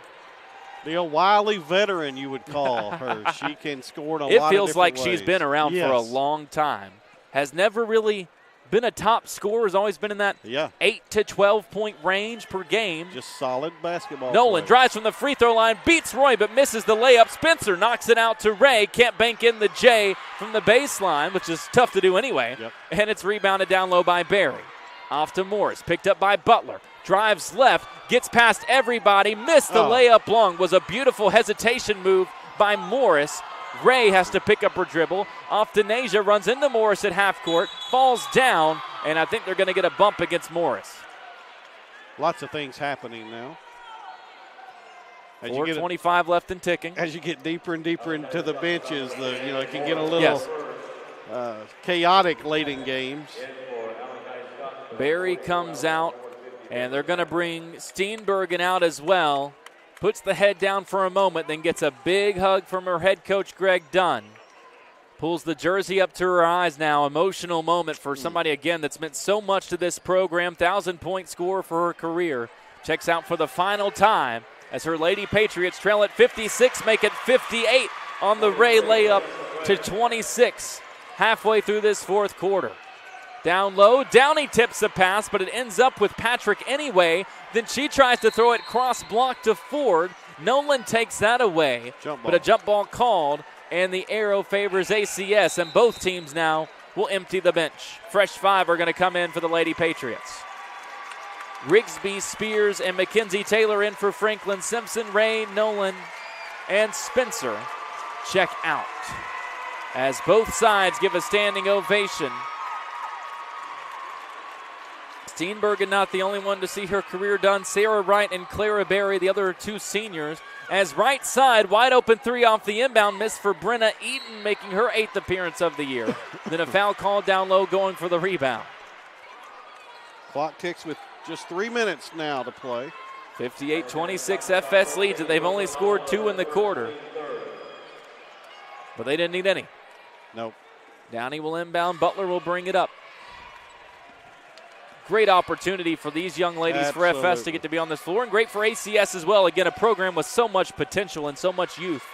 The wily veteran, you would call her. She can score in a lot of different ways. It feels like she's been around for a long time. Has never really been a top scorer. Has always been in that 8 to 12-point range per game. Just solid basketball. Nolan drives from the free throw line, beats Roy, but misses the layup. Spencer knocks it out to Ray. Can't bank in the J from the baseline, which is tough to do anyway. And it's rebounded down low by Barry. Off to Morris, picked up by Butler. Drives left, gets past everybody, missed the layup long. Was a beautiful hesitation move by Morris. Ray has to pick up her dribble. Off to Nasia, runs into Morris at half court, falls down, and I think they're going to get a bump against Morris. Lots of things happening now. 4:25 left and ticking. As you get deeper and deeper into the benches, it can get a little chaotic late in games. Barry comes out, and they're going to bring Steenbergen out as well. Puts the head down for a moment, then gets a big hug from her head coach, Greg Dunn. Pulls the jersey up to her eyes now. Emotional moment for somebody, again, that's meant so much to this program. 1,000-point score for her career. Checks out for the final time as her Lady Patriots trail at 56, make it 58 on the Ray layup to 26 halfway through this fourth quarter. Down low, Downey tips the pass, but it ends up with Patrick anyway. Then she tries to throw it cross block to Ford. Nolan takes that away, but a jump ball called, and the arrow favors ACS, and both teams now will empty the bench. Fresh 5 are going to come in for the Lady Patriots. Rigsby, Spears, and Mackenzie Taylor in for Franklin-Simpson. Ray, Nolan, and Spencer check out as both sides give a standing ovation. Steenbergen not the only one to see her career done. Sarah Wright and Clara Berry, the other 2 seniors. As right side, wide open 3 off the inbound, miss for Brenna Eaton, making her 8th appearance of the year. Then a foul called down low, going for the rebound. Clock ticks with just 3 minutes now to play. 58-26 FS leads it. They've only scored 2 in the quarter, but they didn't need any. Nope. Downey will inbound. Butler will bring it up. Great opportunity for these young ladies Absolutely. for FS to get to be on this floor, and great for ACS as well. Again, a program with so much potential and so much youth.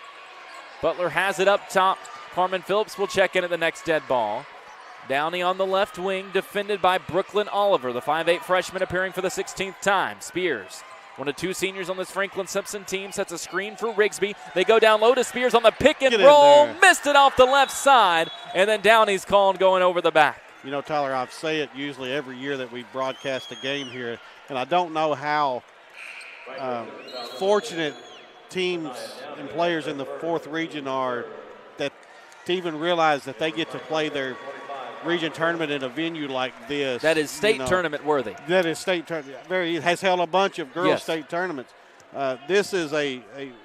Butler has it up top. Carmen Phillips will check in at the next dead ball. Downey on the left wing, defended by Brooklyn Oliver, the 5'8 freshman appearing for the 16th time. Spears, one of two seniors on this Franklin-Simpson team, sets a screen for Rigsby. They go down low to Spears on the pick and roll. Missed it off the left side, and then Downey's called going over the back. You know, Tyler, I say it usually every year that we broadcast a game here, and I don't know how fortunate teams and players in the 4th region are that to even realize that they get to play their region tournament in a venue like this. That is state tournament worthy. That is state tournament. Has held a bunch of girls' state tournaments. This is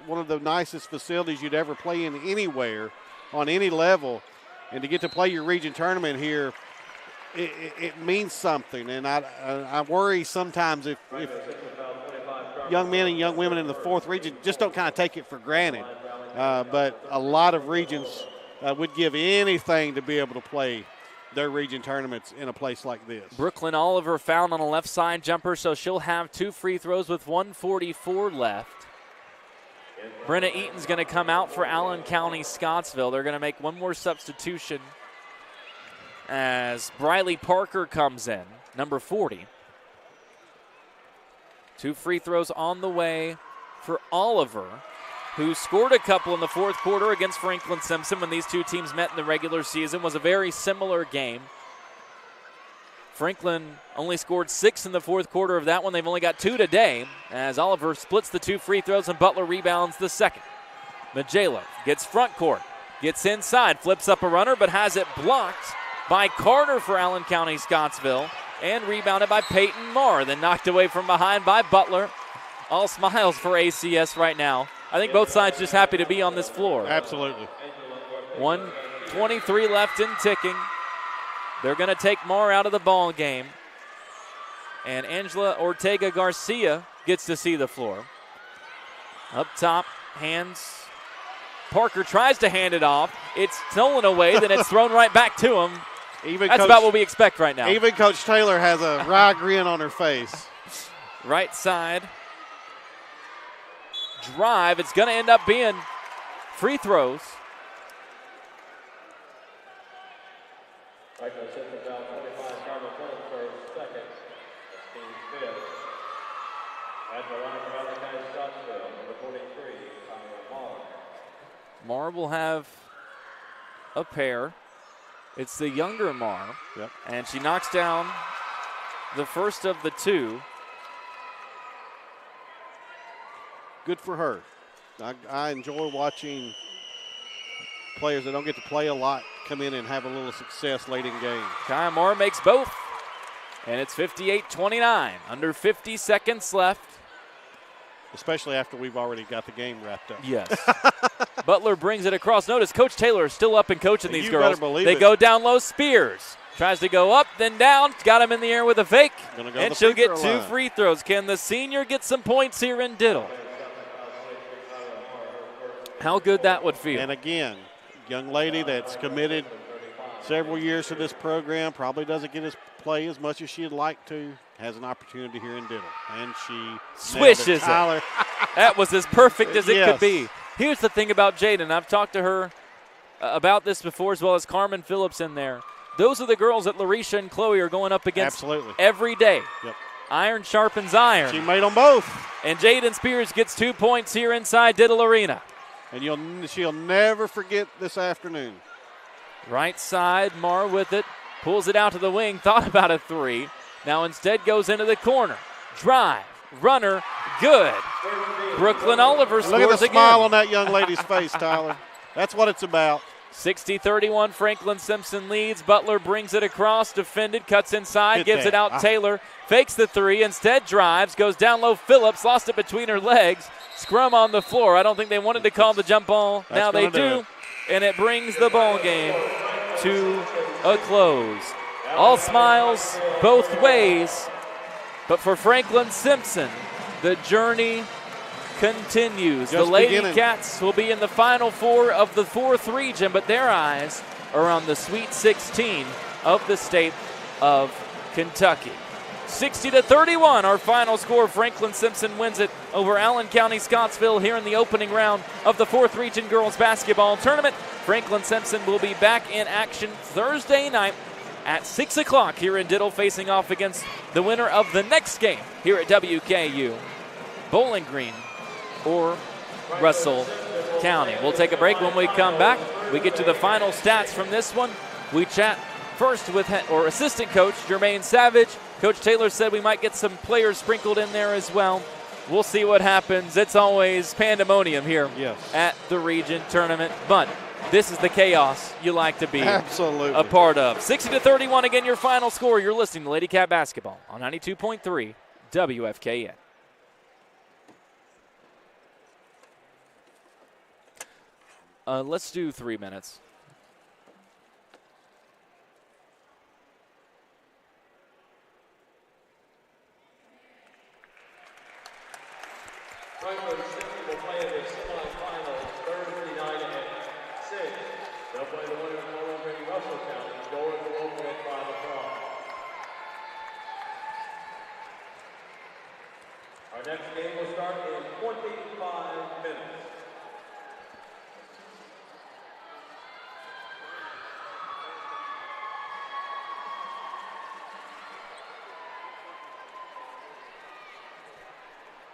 one of the nicest facilities you'd ever play in anywhere on any level, and to get to play your region tournament here, it means something. And I worry sometimes if young men and young women in the 4th region just don't kind of take it for granted. But a lot of regions would give anything to be able to play their region tournaments in a place like this. Brooklyn Oliver fouled on a left side jumper, so she'll have 2 free throws with 1:44 left. Brenna Eaton's going to come out for Allen County Scottsville. They're going to make one more substitution as Briley Parker comes in, number 40. 2 free throws on the way for Oliver, who scored a couple in the 4th quarter against Franklin-Simpson when these two teams met in the regular season. Was a very similar game. Franklin only scored 6 in the 4th quarter of that one. They've only got 2 today as Oliver splits the 2 free throws and Butler rebounds the second. Majela gets front court, gets inside, flips up a runner, but has it blocked by Carter for Allen County Scottsville and rebounded by Peyton Marr, then knocked away from behind by Butler. All smiles for ACS right now. I think both sides just happy to be on this floor. Absolutely. 1:23 left and ticking. They're going to take Marr out of the ball game. And Angela Ortega Garcia gets to see the floor. Up top, hands. Parker tries to hand it off. It's stolen away, then it's thrown right back to him. That's about what we expect right now. Even Coach Taylor has a wry grin on her face. Right side. Drive. It's going to end up being free throws. Marr will have a pair. It's the younger Marr. Yep. And she knocks down the first of the 2. Good for her. I enjoy watching players that don't get to play a lot come in and have a little success late in games. Kaya Marr makes both. And it's 58-29. Under 50 seconds left. Especially after we've already got the game wrapped up. Yes. Butler brings it across. Notice Coach Taylor is still up and coaching these girls. Better believe they it. Go down low. Spears tries to go up, then down. Got him in the air with a fake. And she'll get 2 free throws. Can the senior get some points here in Diddle? How good that would feel. And again, young lady that's committed several years to this program, probably doesn't get to play as much as she'd like to, has an opportunity here in Diddle. And she swishes it. Tyler. That was as perfect as it could be. Here's the thing about Jaden. I've talked to her about this before, as well as Carmen Phillips in there. Those are the girls that Larisha and Chloe are going up against every day. Yep. Iron sharpens iron. She made them both. And Jaden Spears gets 2 points here inside Diddle Arena. And she'll never forget this afternoon. Right side, Marr with it. Pulls it out to the wing. Thought about a 3. Now instead goes into the corner. Drive. Runner. Good. Brooklyn Oliver scores again. Look at the smile on that young lady's face, Tyler. That's what it's about. 60-31, Franklin-Simpson leads. Butler brings it across, defended, cuts inside, gives it out. Taylor fakes the 3, instead drives, goes down low. Phillips lost it between her legs. Scrum on the floor. I don't think they wanted to call the jump ball. Now they do, and it brings the ball game to a close. All smiles both ways, but for Franklin-Simpson, the journey continues. The Lady Cats will be in the Final Four of the 4th region, but their eyes are on the Sweet 16 of the state of Kentucky. 60-31, our final score. Franklin-Simpson wins it over Allen County Scottsville here in the opening round of the 4th Region Girls Basketball Tournament. Franklin-Simpson will be back in action Thursday night at 6 o'clock here in Diddle, facing off against the winner of the next game here at WKU, Bowling Green or Russell County. We'll take a break. When we come back, we get to the final stats from this one. We chat first with assistant coach Jermaine Savage. Coach Taylor said we might get some players sprinkled in there as well. We'll see what happens. It's always pandemonium here at the region tournament, but this is the chaos you like to be a part of. 60-31 again, your final score. You're listening to Lady Cat Basketball on 92.3 WFKN. Let's do 3 minutes. Franklin-Simpson will play in the semifinals, Thursday night at 6. They'll play the winner of Bowling Green Russell County. Doors will open at 5 o'clock. Our next game will start in 25 minutes.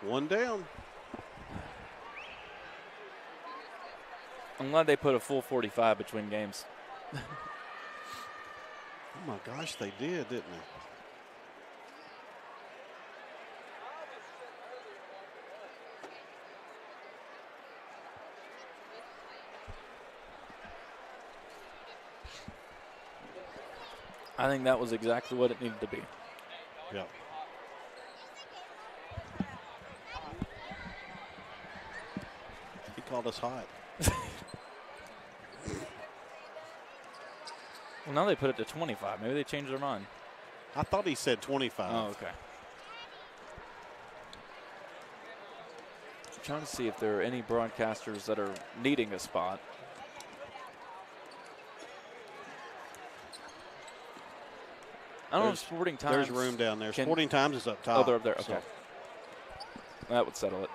One down. I'm glad they put a full 45 between games. Oh my gosh, they did, didn't they? I think that was exactly what it needed to be. Yeah. He called us hot. Well, now they put it to 25. Maybe they changed their mind. I thought he said 25. Oh, okay. I'm trying to see if there are any broadcasters that are needing a spot. I don't know if Sporting Times. There's room down there. Sporting Times is up top. Oh, they're up there. Okay. That would settle it.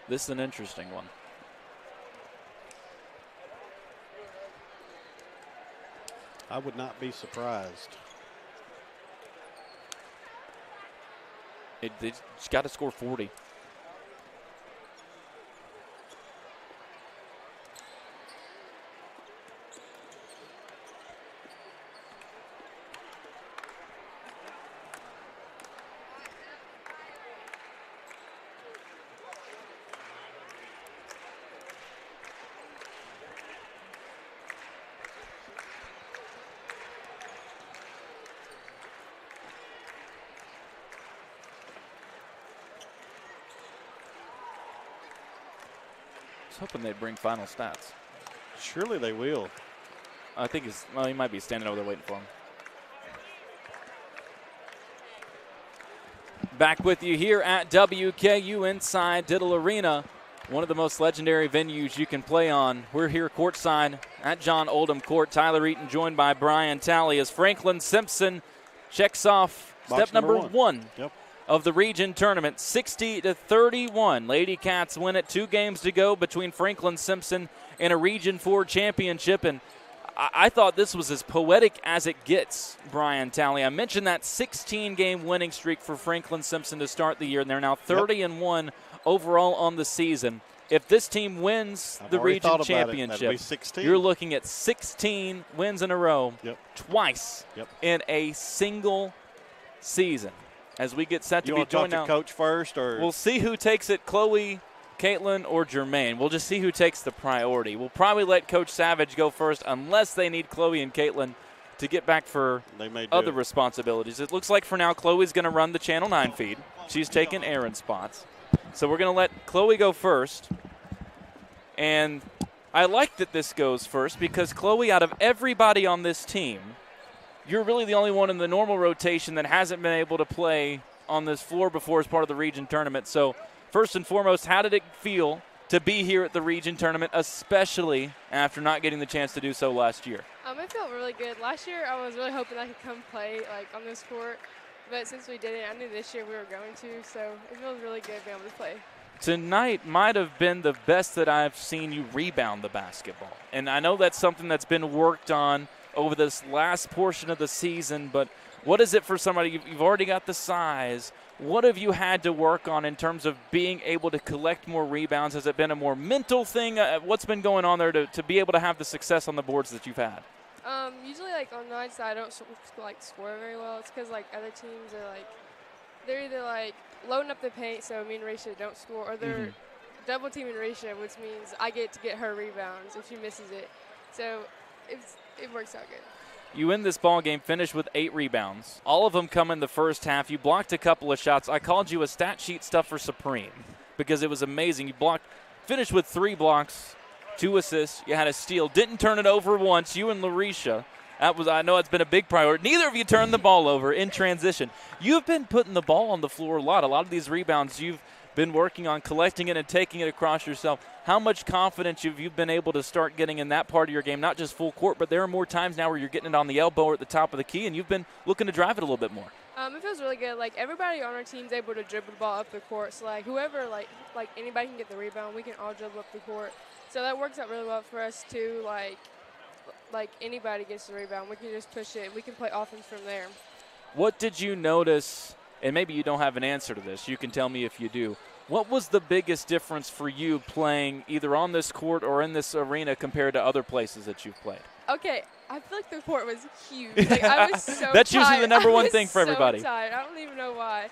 This is an interesting one. I would not be surprised. They just got to score 40. Hoping they'd bring final stats. Surely they will. I think he might be standing over there waiting for him. Back with you here at WKU inside Diddle Arena, one of the most legendary venues you can play on. We're here courtside at John Oldham Court. Tyler Eaton joined by Brian Talley as Franklin-Simpson checks off step number one. Yep. Of the region tournament, 60-31. Lady Cats win it. 2 games to go between Franklin-Simpson and a Region 4 championship. And I thought this was as poetic as it gets, Brian Talley. I mentioned that 16-game winning streak for Franklin-Simpson to start the year, and they're now 30-1 overall on the season. If this team wins the region championship, you're looking at 16 wins in a row, twice in a single season. As we get set to be joined now. You want to talk to Coach first? Or we'll see who takes it. Chloe Caitlin or Jermaine. We'll just see who takes the priority. We'll probably let Coach Savage go first unless they need Chloe and Caitlin to get back for other responsibilities. It looks like for now Chloe's going to run the Channel 9 feed. She's taking Aaron's spots. So we're going to let Chloe go first. And I like that this goes first because, Chloe, out of everybody on this team, you're really the only one in the normal rotation that hasn't been able to play on this floor before as part of the region tournament. So first and foremost, how did it feel to be here at the region tournament, especially after not getting the chance to do so last year? It felt really good. Last year, I was really hoping I could come play on this court, but since we did it, I knew this year we were going to, so it feels really good being able to play. Tonight might have been the best that I've seen you rebound the basketball, and I know that's something that's been worked on over this last portion of the season, but what is it for somebody? You've already got the size. What have you had to work on in terms of being able to collect more rebounds? Has it been a more mental thing? What's been going on there to be able to have the success on the boards that you've had? Usually, on nights that I don't score very well, it's because other teams are they're either loading up the paint, so me and Raisha don't score, or they're double teaming Raisha, which means I get to get her rebounds if she misses it. So it works out good. You win this ball game, finish with 8 rebounds. All of them come in the first half. You blocked a couple of shots. I called you a stat sheet stuffer supreme because it was amazing. You finished with 3 blocks, 2 assists. You had a steal. Didn't turn it over once. You and Larisha. I know it's been a big priority. Neither of you turned the ball over in transition. You've been putting the ball on the floor a lot. A lot of these rebounds you've been working on collecting it and taking it across yourself. How much confidence have you been able to start getting in that part of your game, not just full court, but there are more times now where you're getting it on the elbow or at the top of the key, and you've been looking to drive it a little bit more? It feels really good. Everybody on our team's able to dribble the ball up the court. So, whoever, anybody can get the rebound, we can all dribble up the court. So that works out really well for us, too. Anybody gets the rebound, we can just push it. We can play offense from there. What did you notice, and maybe you don't have an answer to this, you can tell me if you do, what was the biggest difference for you playing either on this court or in this arena compared to other places that you've played? Okay, I feel like the court was huge. I was so That's tired. usually the number one thing for everybody. I was so tired. I don't even know why.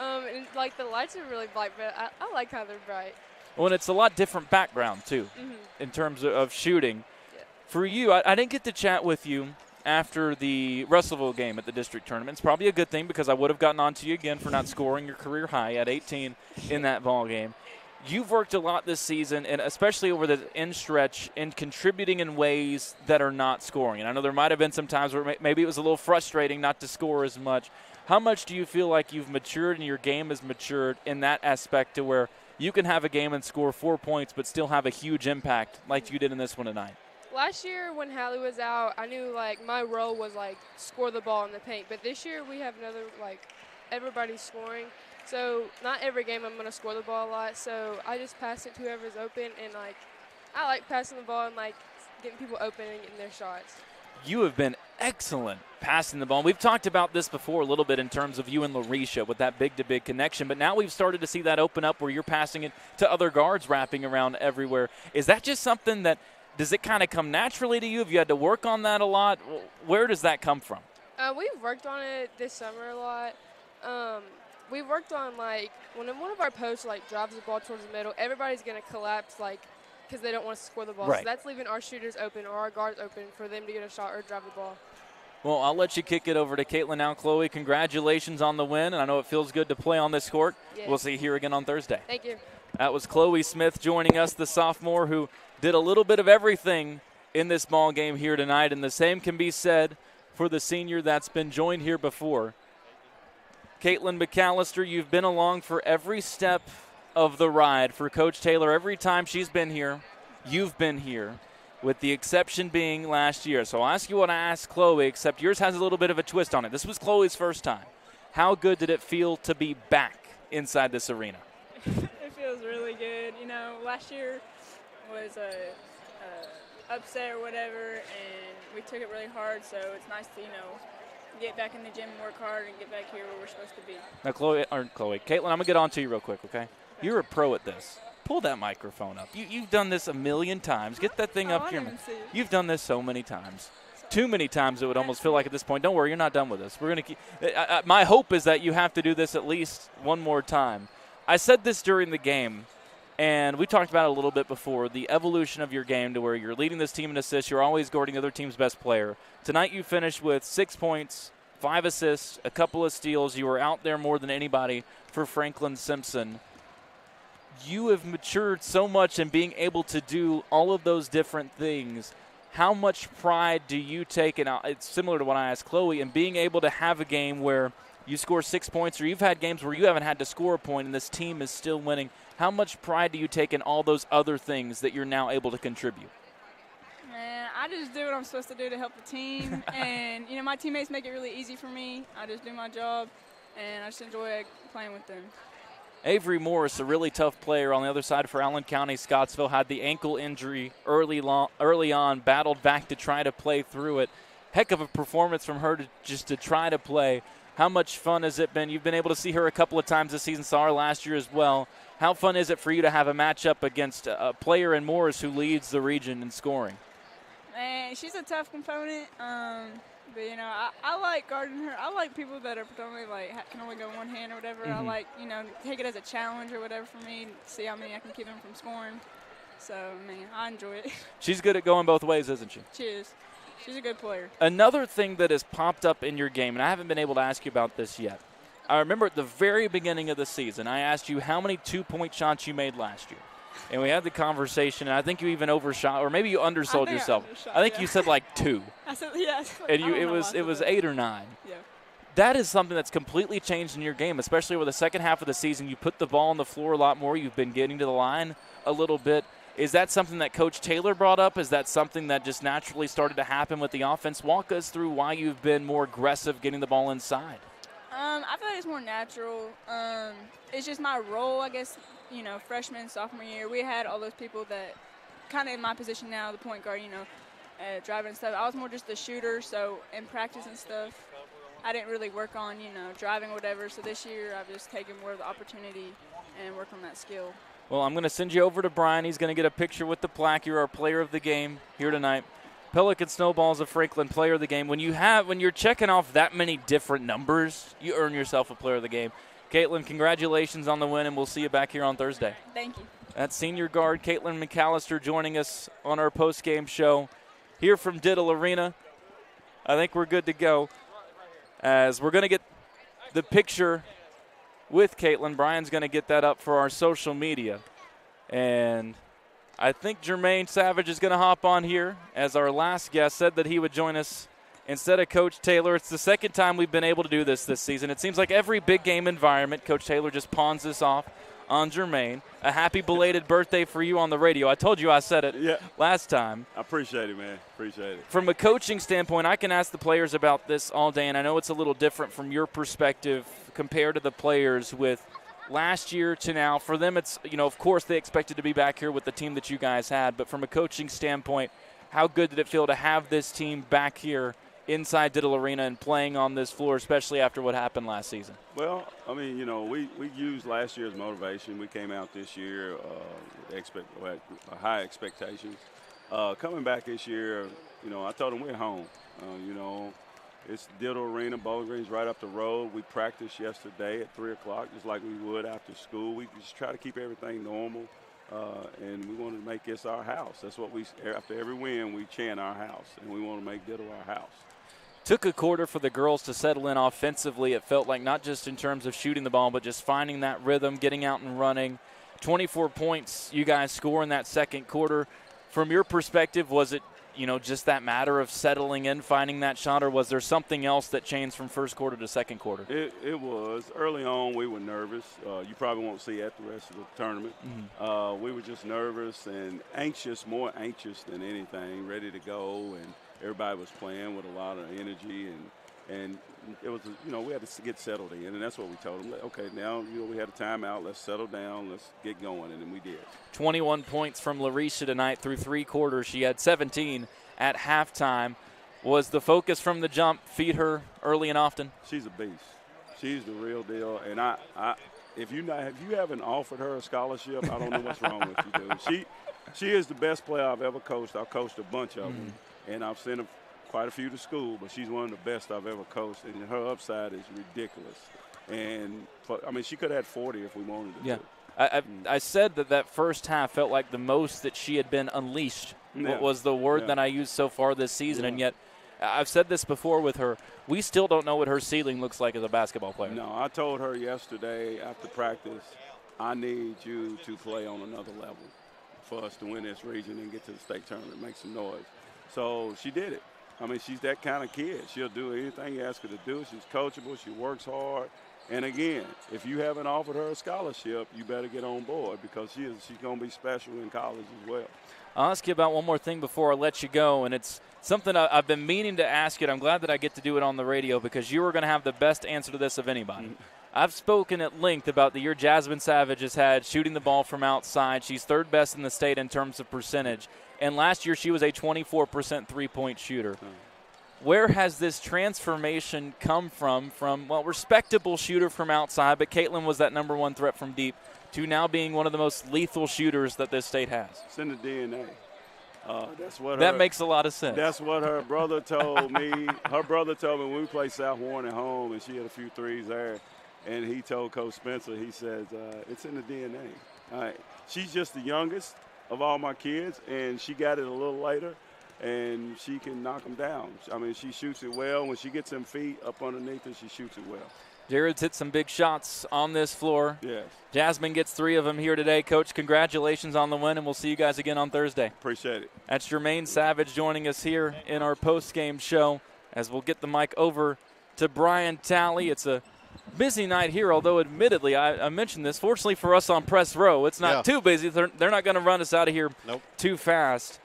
And the lights are really bright, but I like how they're bright. Well, and it's a lot different background, too, in terms of shooting. Yeah. For you, I didn't get to chat with you after the Russellville game at the district tournament. It's probably a good thing because I would have gotten on to you again for not scoring your career high at 18 in that ball game. You've worked a lot this season, and especially over the end stretch, in contributing in ways that are not scoring. And I know there might have been some times where maybe it was a little frustrating not to score as much. How much do you feel like you've matured and your game has matured in that aspect to where you can have a game and score 4 points but still have a huge impact like you did in this one tonight? Last year when Hallie was out, I knew my role was score the ball in the paint. But this year we have another everybody's scoring. So not every game I'm going to score the ball a lot. So I just pass it to whoever's open, and I like passing the ball and getting people open and getting their shots. You have been excellent passing the ball. We've talked about this before a little bit in terms of you and Larisha with that big-to-big connection, but now we've started to see that open up where you're passing it to other guards wrapping around everywhere. Is that just something that does it kind of come naturally to you? Have you had to work on that a lot? Where does that come from? We've worked on it this summer a lot. We've worked on, when one of our posts, drives the ball towards the middle, everybody's going to collapse, because they don't want to score the ball. Right. So that's leaving our shooters open or our guards open for them to get a shot or drive the ball. Well, I'll let you kick it over to Caitlin now. Chloe, congratulations on the win, and I know it feels good to play on this court. Yeah. We'll see you here again on Thursday. Thank you. That was Chloe Smith joining us, the sophomore who did a little bit of everything in this ball game here tonight, and the same can be said for the senior that's been joined here before. Caitlin McAllister, you've been along for every step of the ride for Coach Taylor. Every time she's been here, you've been here, with the exception being last year. So I'll ask you what I asked Chloe, except yours has a little bit of a twist on it. This was Chloe's first time. How good did it feel to be back inside this arena? It feels really good. Last year was a upset or whatever, and we took it really hard, so it's nice to, get back in the gym and work hard and get back here where we're supposed to be. Now, Caitlin, I'm going to get on to you real quick, okay? You're a pro at this. Pull that microphone up. You've done this a million times. Get that thing up here. You've done this so many times. Too many times it would almost feel like at this point. Don't worry, you're not done with this. We're going to keep. My hope is that you have to do this at least one more time. I said this during the game. And we talked about it a little bit before, the evolution of your game to where you're leading this team in assists. You're always guarding the other team's best player. Tonight you finished with 6 points, 5 assists, a couple of steals. You were out there more than anybody for Franklin-Simpson. You have matured so much in being able to do all of those different things. How much pride do you take, and it's similar to what I asked Chloe, in being able to have a game where you score 6 points, or you've had games where you haven't had to score a point and this team is still winning. How much pride do you take in all those other things that you're now able to contribute? Man, I just do what I'm supposed to do to help the team. And, my teammates make it really easy for me. I just do my job, and I just enjoy playing with them. Avery Morris, a really tough player on the other side for Allen County. Scottsville had the ankle injury early on, battled back to try to play through it. Heck of a performance from her to try to play. How much fun has it been? You've been able to see her a couple of times this season, saw her last year as well. How fun is it for you to have a matchup against a player in Morris who leads the region in scoring? Man, she's a tough component, but, I like guarding her. I like people that are predominantly, can only go one hand or whatever. Mm-hmm. I like, take it as a challenge or whatever for me, see how many I can keep them from scoring. So, I enjoy it. She's good at going both ways, isn't she? She is. She's a good player. Another thing that has popped up in your game, and I haven't been able to ask you about this yet. I remember at the very beginning of the season, I asked you how many 2-point shots you made last year. And we had the conversation, and I think you even overshot, or maybe you undersold yourself. I think you said like 2. I said, yeah. And it was 8 or 9. Yeah. That is something that's completely changed in your game, especially with the second half of the season. You put the ball on the floor a lot more. You've been getting to the line a little bit. Is that something that Coach Taylor brought up? Is that something that just naturally started to happen with the offense? Walk us through why you've been more aggressive getting the ball inside. I feel like it's more natural. It's just my role, I guess, freshman, sophomore year. We had all those people that kind of in my position now, the point guard, driving and stuff. I was more just the shooter, so in practice and stuff, I didn't really work on, driving or whatever. So this year I've just taken more of the opportunity and work on that skill. Well, I'm going to send you over to Brian. He's going to get a picture with the plaque. You're our player of the game here tonight. Pelican Snowballs of Franklin, player of the game. When you're checking off that many different numbers, you earn yourself a player of the game. Caitlin, congratulations on the win, and we'll see you back here on Thursday. Thank you. That's senior guard Caitlin McAllister joining us on our post-game show here from Diddle Arena. I think we're good to go, as we're going to get the picture with Caitlin. Brian's going to get that up for our social media. And I think Jermaine Savage is going to hop on here, as our last guest said that he would join us instead of Coach Taylor. It's the second time we've been able to do this season. It seems like every big game environment, Coach Taylor just pawns this off on Jermaine. A happy belated birthday for you on the radio. I told you I said it last time. I appreciate it, man. Appreciate it. From a coaching standpoint, I can ask the players about this all day, and I know it's a little different from your perspective compared to the players with last year to now. For them, it's, of course they expected to be back here with the team that you guys had, but from a coaching standpoint, how good did it feel to have this team back here inside Diddle Arena and playing on this floor, especially after what happened last season? Well, we used last year's motivation. We came out this year with high expectations. Coming back this year, I told them we're home. It's Diddle Arena, Bowling Green's right up the road. We practiced yesterday at 3 o'clock, just like we would after school. We just try to keep everything normal, and we want to make this our house. That's what after every win, we chant our house, and we want to make Diddle our house. Took a quarter for the girls to settle in offensively. It felt like not just in terms of shooting the ball, but just finding that rhythm, getting out and running. 24 points you guys score in that second quarter. From your perspective, was it, just that matter of settling in, finding that shot, or was there something else that changed from first quarter to second quarter? It was. Early on, we were nervous. You probably won't see it the rest of the tournament. Mm-hmm. We were just nervous and anxious, more anxious than anything, ready to go, and everybody was playing with a lot of energy, and it was, we had to get settled in, and that's what we told them. Okay, now, we had a timeout. Let's settle down. Let's get going, and then we did. 21 points from Larisha tonight through 3 quarters. She had 17 at halftime. Was the focus from the jump feed her early and often? She's a beast. She's the real deal, and if you haven't offered her a scholarship, I don't know what's wrong with you, dude. She is the best player I've ever coached. I've coached a bunch of them, and I've sent her quite a few to school, but she's one of the best I've ever coached, and her upside is ridiculous. And, she could have had 40 if we wanted to. Yeah. I said that first half felt like the most that she had been unleashed. Yeah. Was the word Yeah. that I used so far this season, and yet I've said this before with her. We still don't know what her ceiling looks like as a basketball player. No, I told her yesterday after practice, I need you to play on another level for us to win this region and get to the state tournament, make some noise. So she did it. I mean, she's that kind of kid. She'll do anything you ask her to do. She's coachable. She works hard. And, again, if you haven't offered her a scholarship, you better get on board because she's going to be special in college as well. I'll ask you about one more thing before I let you go, and it's something I've been meaning to ask you. I'm glad that I get to do it on the radio because you are going to have the best answer to this of anybody. I've spoken at length about the year Jasmine Savage has had shooting the ball from outside. She's third best in the state in terms of percentage. And last year she was a 24% three-point shooter. Where has this transformation come from, well, respectable shooter from outside, but Caitlin was that number one threat from deep, to now being one of the most lethal shooters that this state has? It's in the DNA. That makes a lot of sense. That's what her brother told me. Her brother told me when we played South Warren at home, and she had a few threes there. And he told Coach Spencer, he says, it's in the DNA. All right. She's just the youngest of all my kids, and she got it a little later, and she can knock them down. I mean, she shoots it well. When she gets them feet up underneath her, she shoots it well. Jared's hit some big shots on this floor. Yes. Jasmine gets 3 of them here today. Coach, congratulations on the win, and we'll see you guys again on Thursday. Appreciate it. That's Jermaine Savage joining us here in our post-game show as we'll get the mic over to Brian Talley. It's a busy night here, although admittedly, I mentioned this, fortunately for us on press row, it's not too busy. They're not going to run us out of here too fast.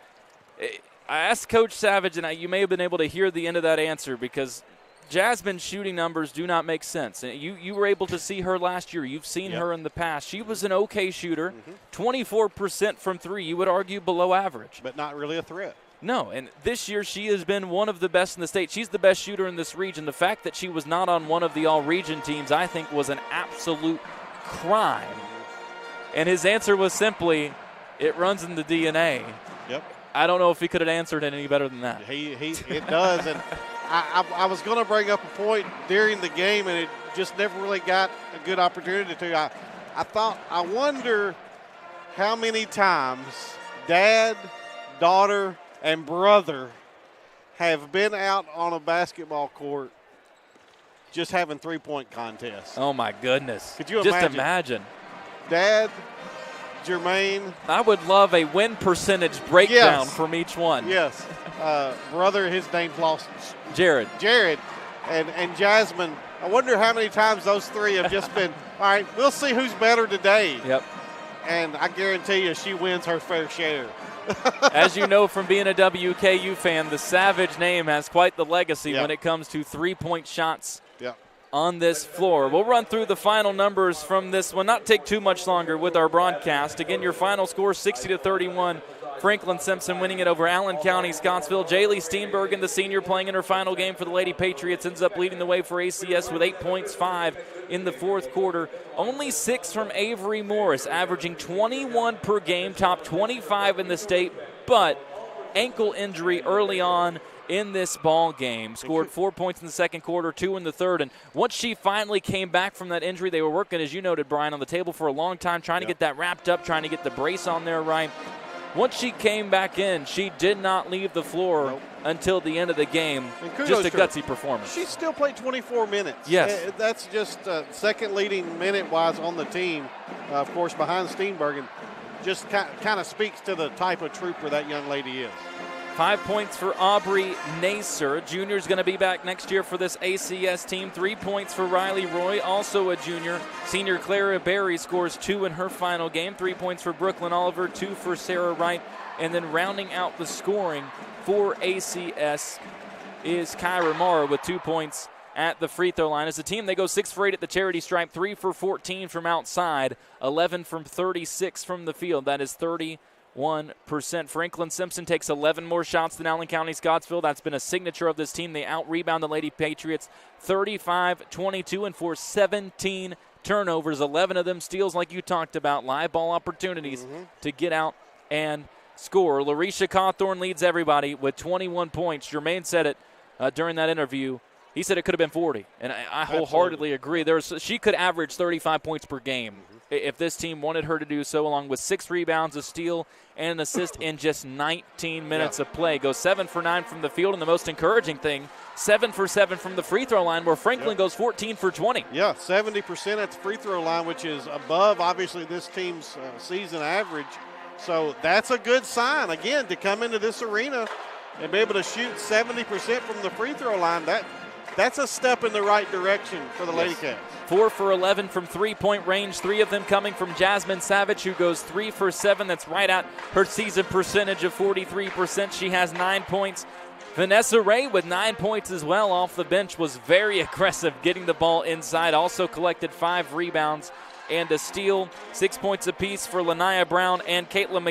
I asked Coach Savage, and you may have been able to hear the end of that answer because Jasmine's shooting numbers do not make sense. And you were able to see her last year. You've seen her in the past. She was an okay shooter, 24% from 3. You would argue below average. But not really a threat. No, and this year she has been one of the best in the state. She's the best shooter in this region. The fact that she was not on one of the all-region teams, I think, was an absolute crime. And his answer was simply, it runs in the DNA. Yep. I don't know if he could have answered it any better than that. It does, and I was going to bring up a point during the game, and it just never really got a good opportunity to. I wonder how many times dad, daughter, and brother have been out on a basketball court just having three-point contests. Oh, my goodness. Could you just imagine? Dad, Jermaine. I would love a win percentage breakdown from each one. Yes. Brother, his name's lost. Jared. And Jasmine. I wonder how many times those three have just been, all right, we'll see who's better today. Yep. And I guarantee you she wins her fair share. As you know from being a WKU fan, the Savage name has quite the legacy when it comes to three-point shots on this floor. We'll run through the final numbers from this one, not take too much longer with our broadcast. Again, your final score, 60-31. Franklin-Simpson winning it over Allen County, Scottsville. Jaylee Steenbergen, the senior, playing in her final game for the Lady Patriots, ends up leading the way for ACS with 8 points, 5 in the fourth quarter. Only 6 from Avery Morris, averaging 21 per game, top 25 in the state, but ankle injury early on in this ball game. Scored 4 points in the second quarter, 2 in the third, and once she finally came back from that injury, they were working, as you noted, Brian, on the table for a long time, trying to get that wrapped up, trying to get the brace on there right. Once she came back in, she did not leave the floor until the end of the game. Just a gutsy performance. She still played 24 minutes. Yes. That's just second leading minute-wise on the team, of course, behind Steenbergen. Just kind of speaks to the type of trooper that young lady is. 5 points for Aubrey Nacer. Junior's going to be back next year for this ACS team. 3 points for Riley Roy, also a junior. Senior Clara Berry scores 2 in her final game. 3 points for Brooklyn Oliver, 2 for Sarah Wright. And then rounding out the scoring for ACS is Kyra Mara with 2 points at the free throw line. As a team, they go 6 for 8 at the charity stripe, 3 for 14 from outside, 11 from 36 from the field. That is 31%. Franklin-Simpson takes 11 more shots than Allen County Scottsville. That's been a signature of this team. They out-rebound the Lady Patriots 35-22 and force 17 turnovers, 11 of them steals like you talked about, live ball opportunities to get out and score. Larisha Cawthorn leads everybody with 21 points. Jermaine said it during that interview. He said it could have been 40, and I wholeheartedly agree. She could average 35 points per game if this team wanted her to do so, along with 6 rebounds, a steal, and an assist in just 19 minutes of play. Goes 7 for 9 from the field, and the most encouraging thing, 7 for 7 from the free throw line, where Franklin goes 14 for 20. Yeah, 70% at the free throw line, which is above, obviously, this team's season average. So that's a good sign, again, to come into this arena and be able to shoot 70% from the free throw line. That's a step in the right direction for the Lady Cats. 4 for 11 from three-point range, 3 of them coming from Jasmine Savage, who goes 3 for 7. That's right at her season percentage of 43%. She has 9 points. Vanessa Ray with 9 points as well off the bench, was very aggressive getting the ball inside. Also collected 5 rebounds and a steal. 6 points apiece for Lanaya Brown and Caitlin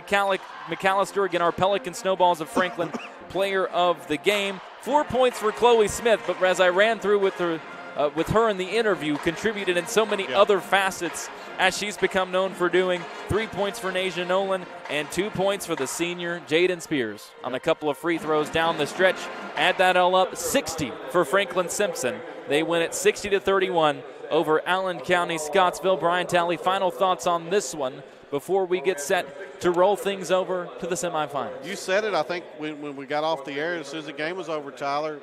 McAllister. Again, our Pelican Snowballs of Franklin player of the game. 4 points for Chloe Smith, but as I ran through with her in the interview, contributed in so many other facets as she's become known for doing. 3 points for Nasia Nolan and 2 points for the senior Jaden Spears on a couple of free throws down the stretch. Add that all up, 60 for Franklin-Simpson. They win it 60-31 over Allen County, Scottsville. Brian Talley, final thoughts on this one before we get set to roll things over to the semifinals. You said it, I think, when we got off the air, as soon as the game was over, Tyler.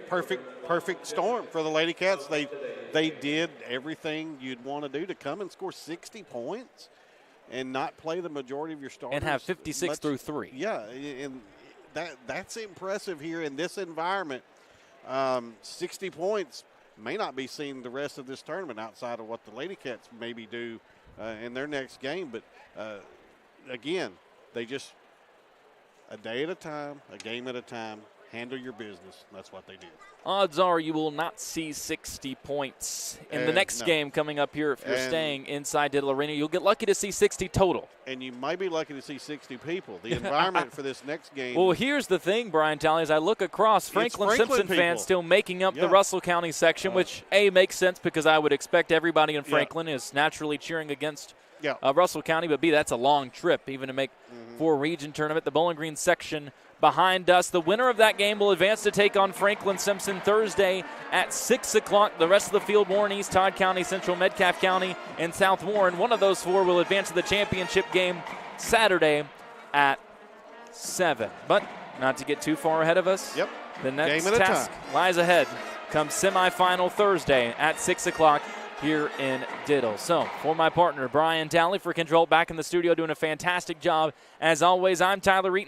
Perfect storm for the Lady Cats. They did everything you'd want to do to come and score 60 points and not play the majority of your starters. And have 56 through 3. Yeah, and that's impressive here in this environment. 60 points may not be seen the rest of this tournament outside of what the Lady Cats maybe do in their next game. But, again, they just a day at a time, a game at a time, handle your business. That's what they do. Odds are you will not see 60 points in the next game coming up here if you're staying inside Diddle Arena. You'll get lucky to see 60 total. And you might be lucky to see 60 people. The environment for this next game. Well, here's the thing, Brian Talley, as I look across, Franklin-Simpson fans still making up the Russell County section, which, A, makes sense because I would expect everybody in Franklin is naturally cheering against Russell County, but B, that's a long trip even to make for a region tournament. The Bowling Green section behind us. The winner of that game will advance to take on Franklin-Simpson Thursday at 6 o'clock. The rest of the field, Warren East, Todd County, Central Metcalfe County, and South Warren. One of those 4 will advance to the championship game Saturday at 7. But not to get too far ahead of us, the next task lies ahead. Comes semifinal Thursday at 6 o'clock here in Diddle. So, for my partner, Brian Talley, for Control, back in the studio doing a fantastic job. As always, I'm Tyler Eaton.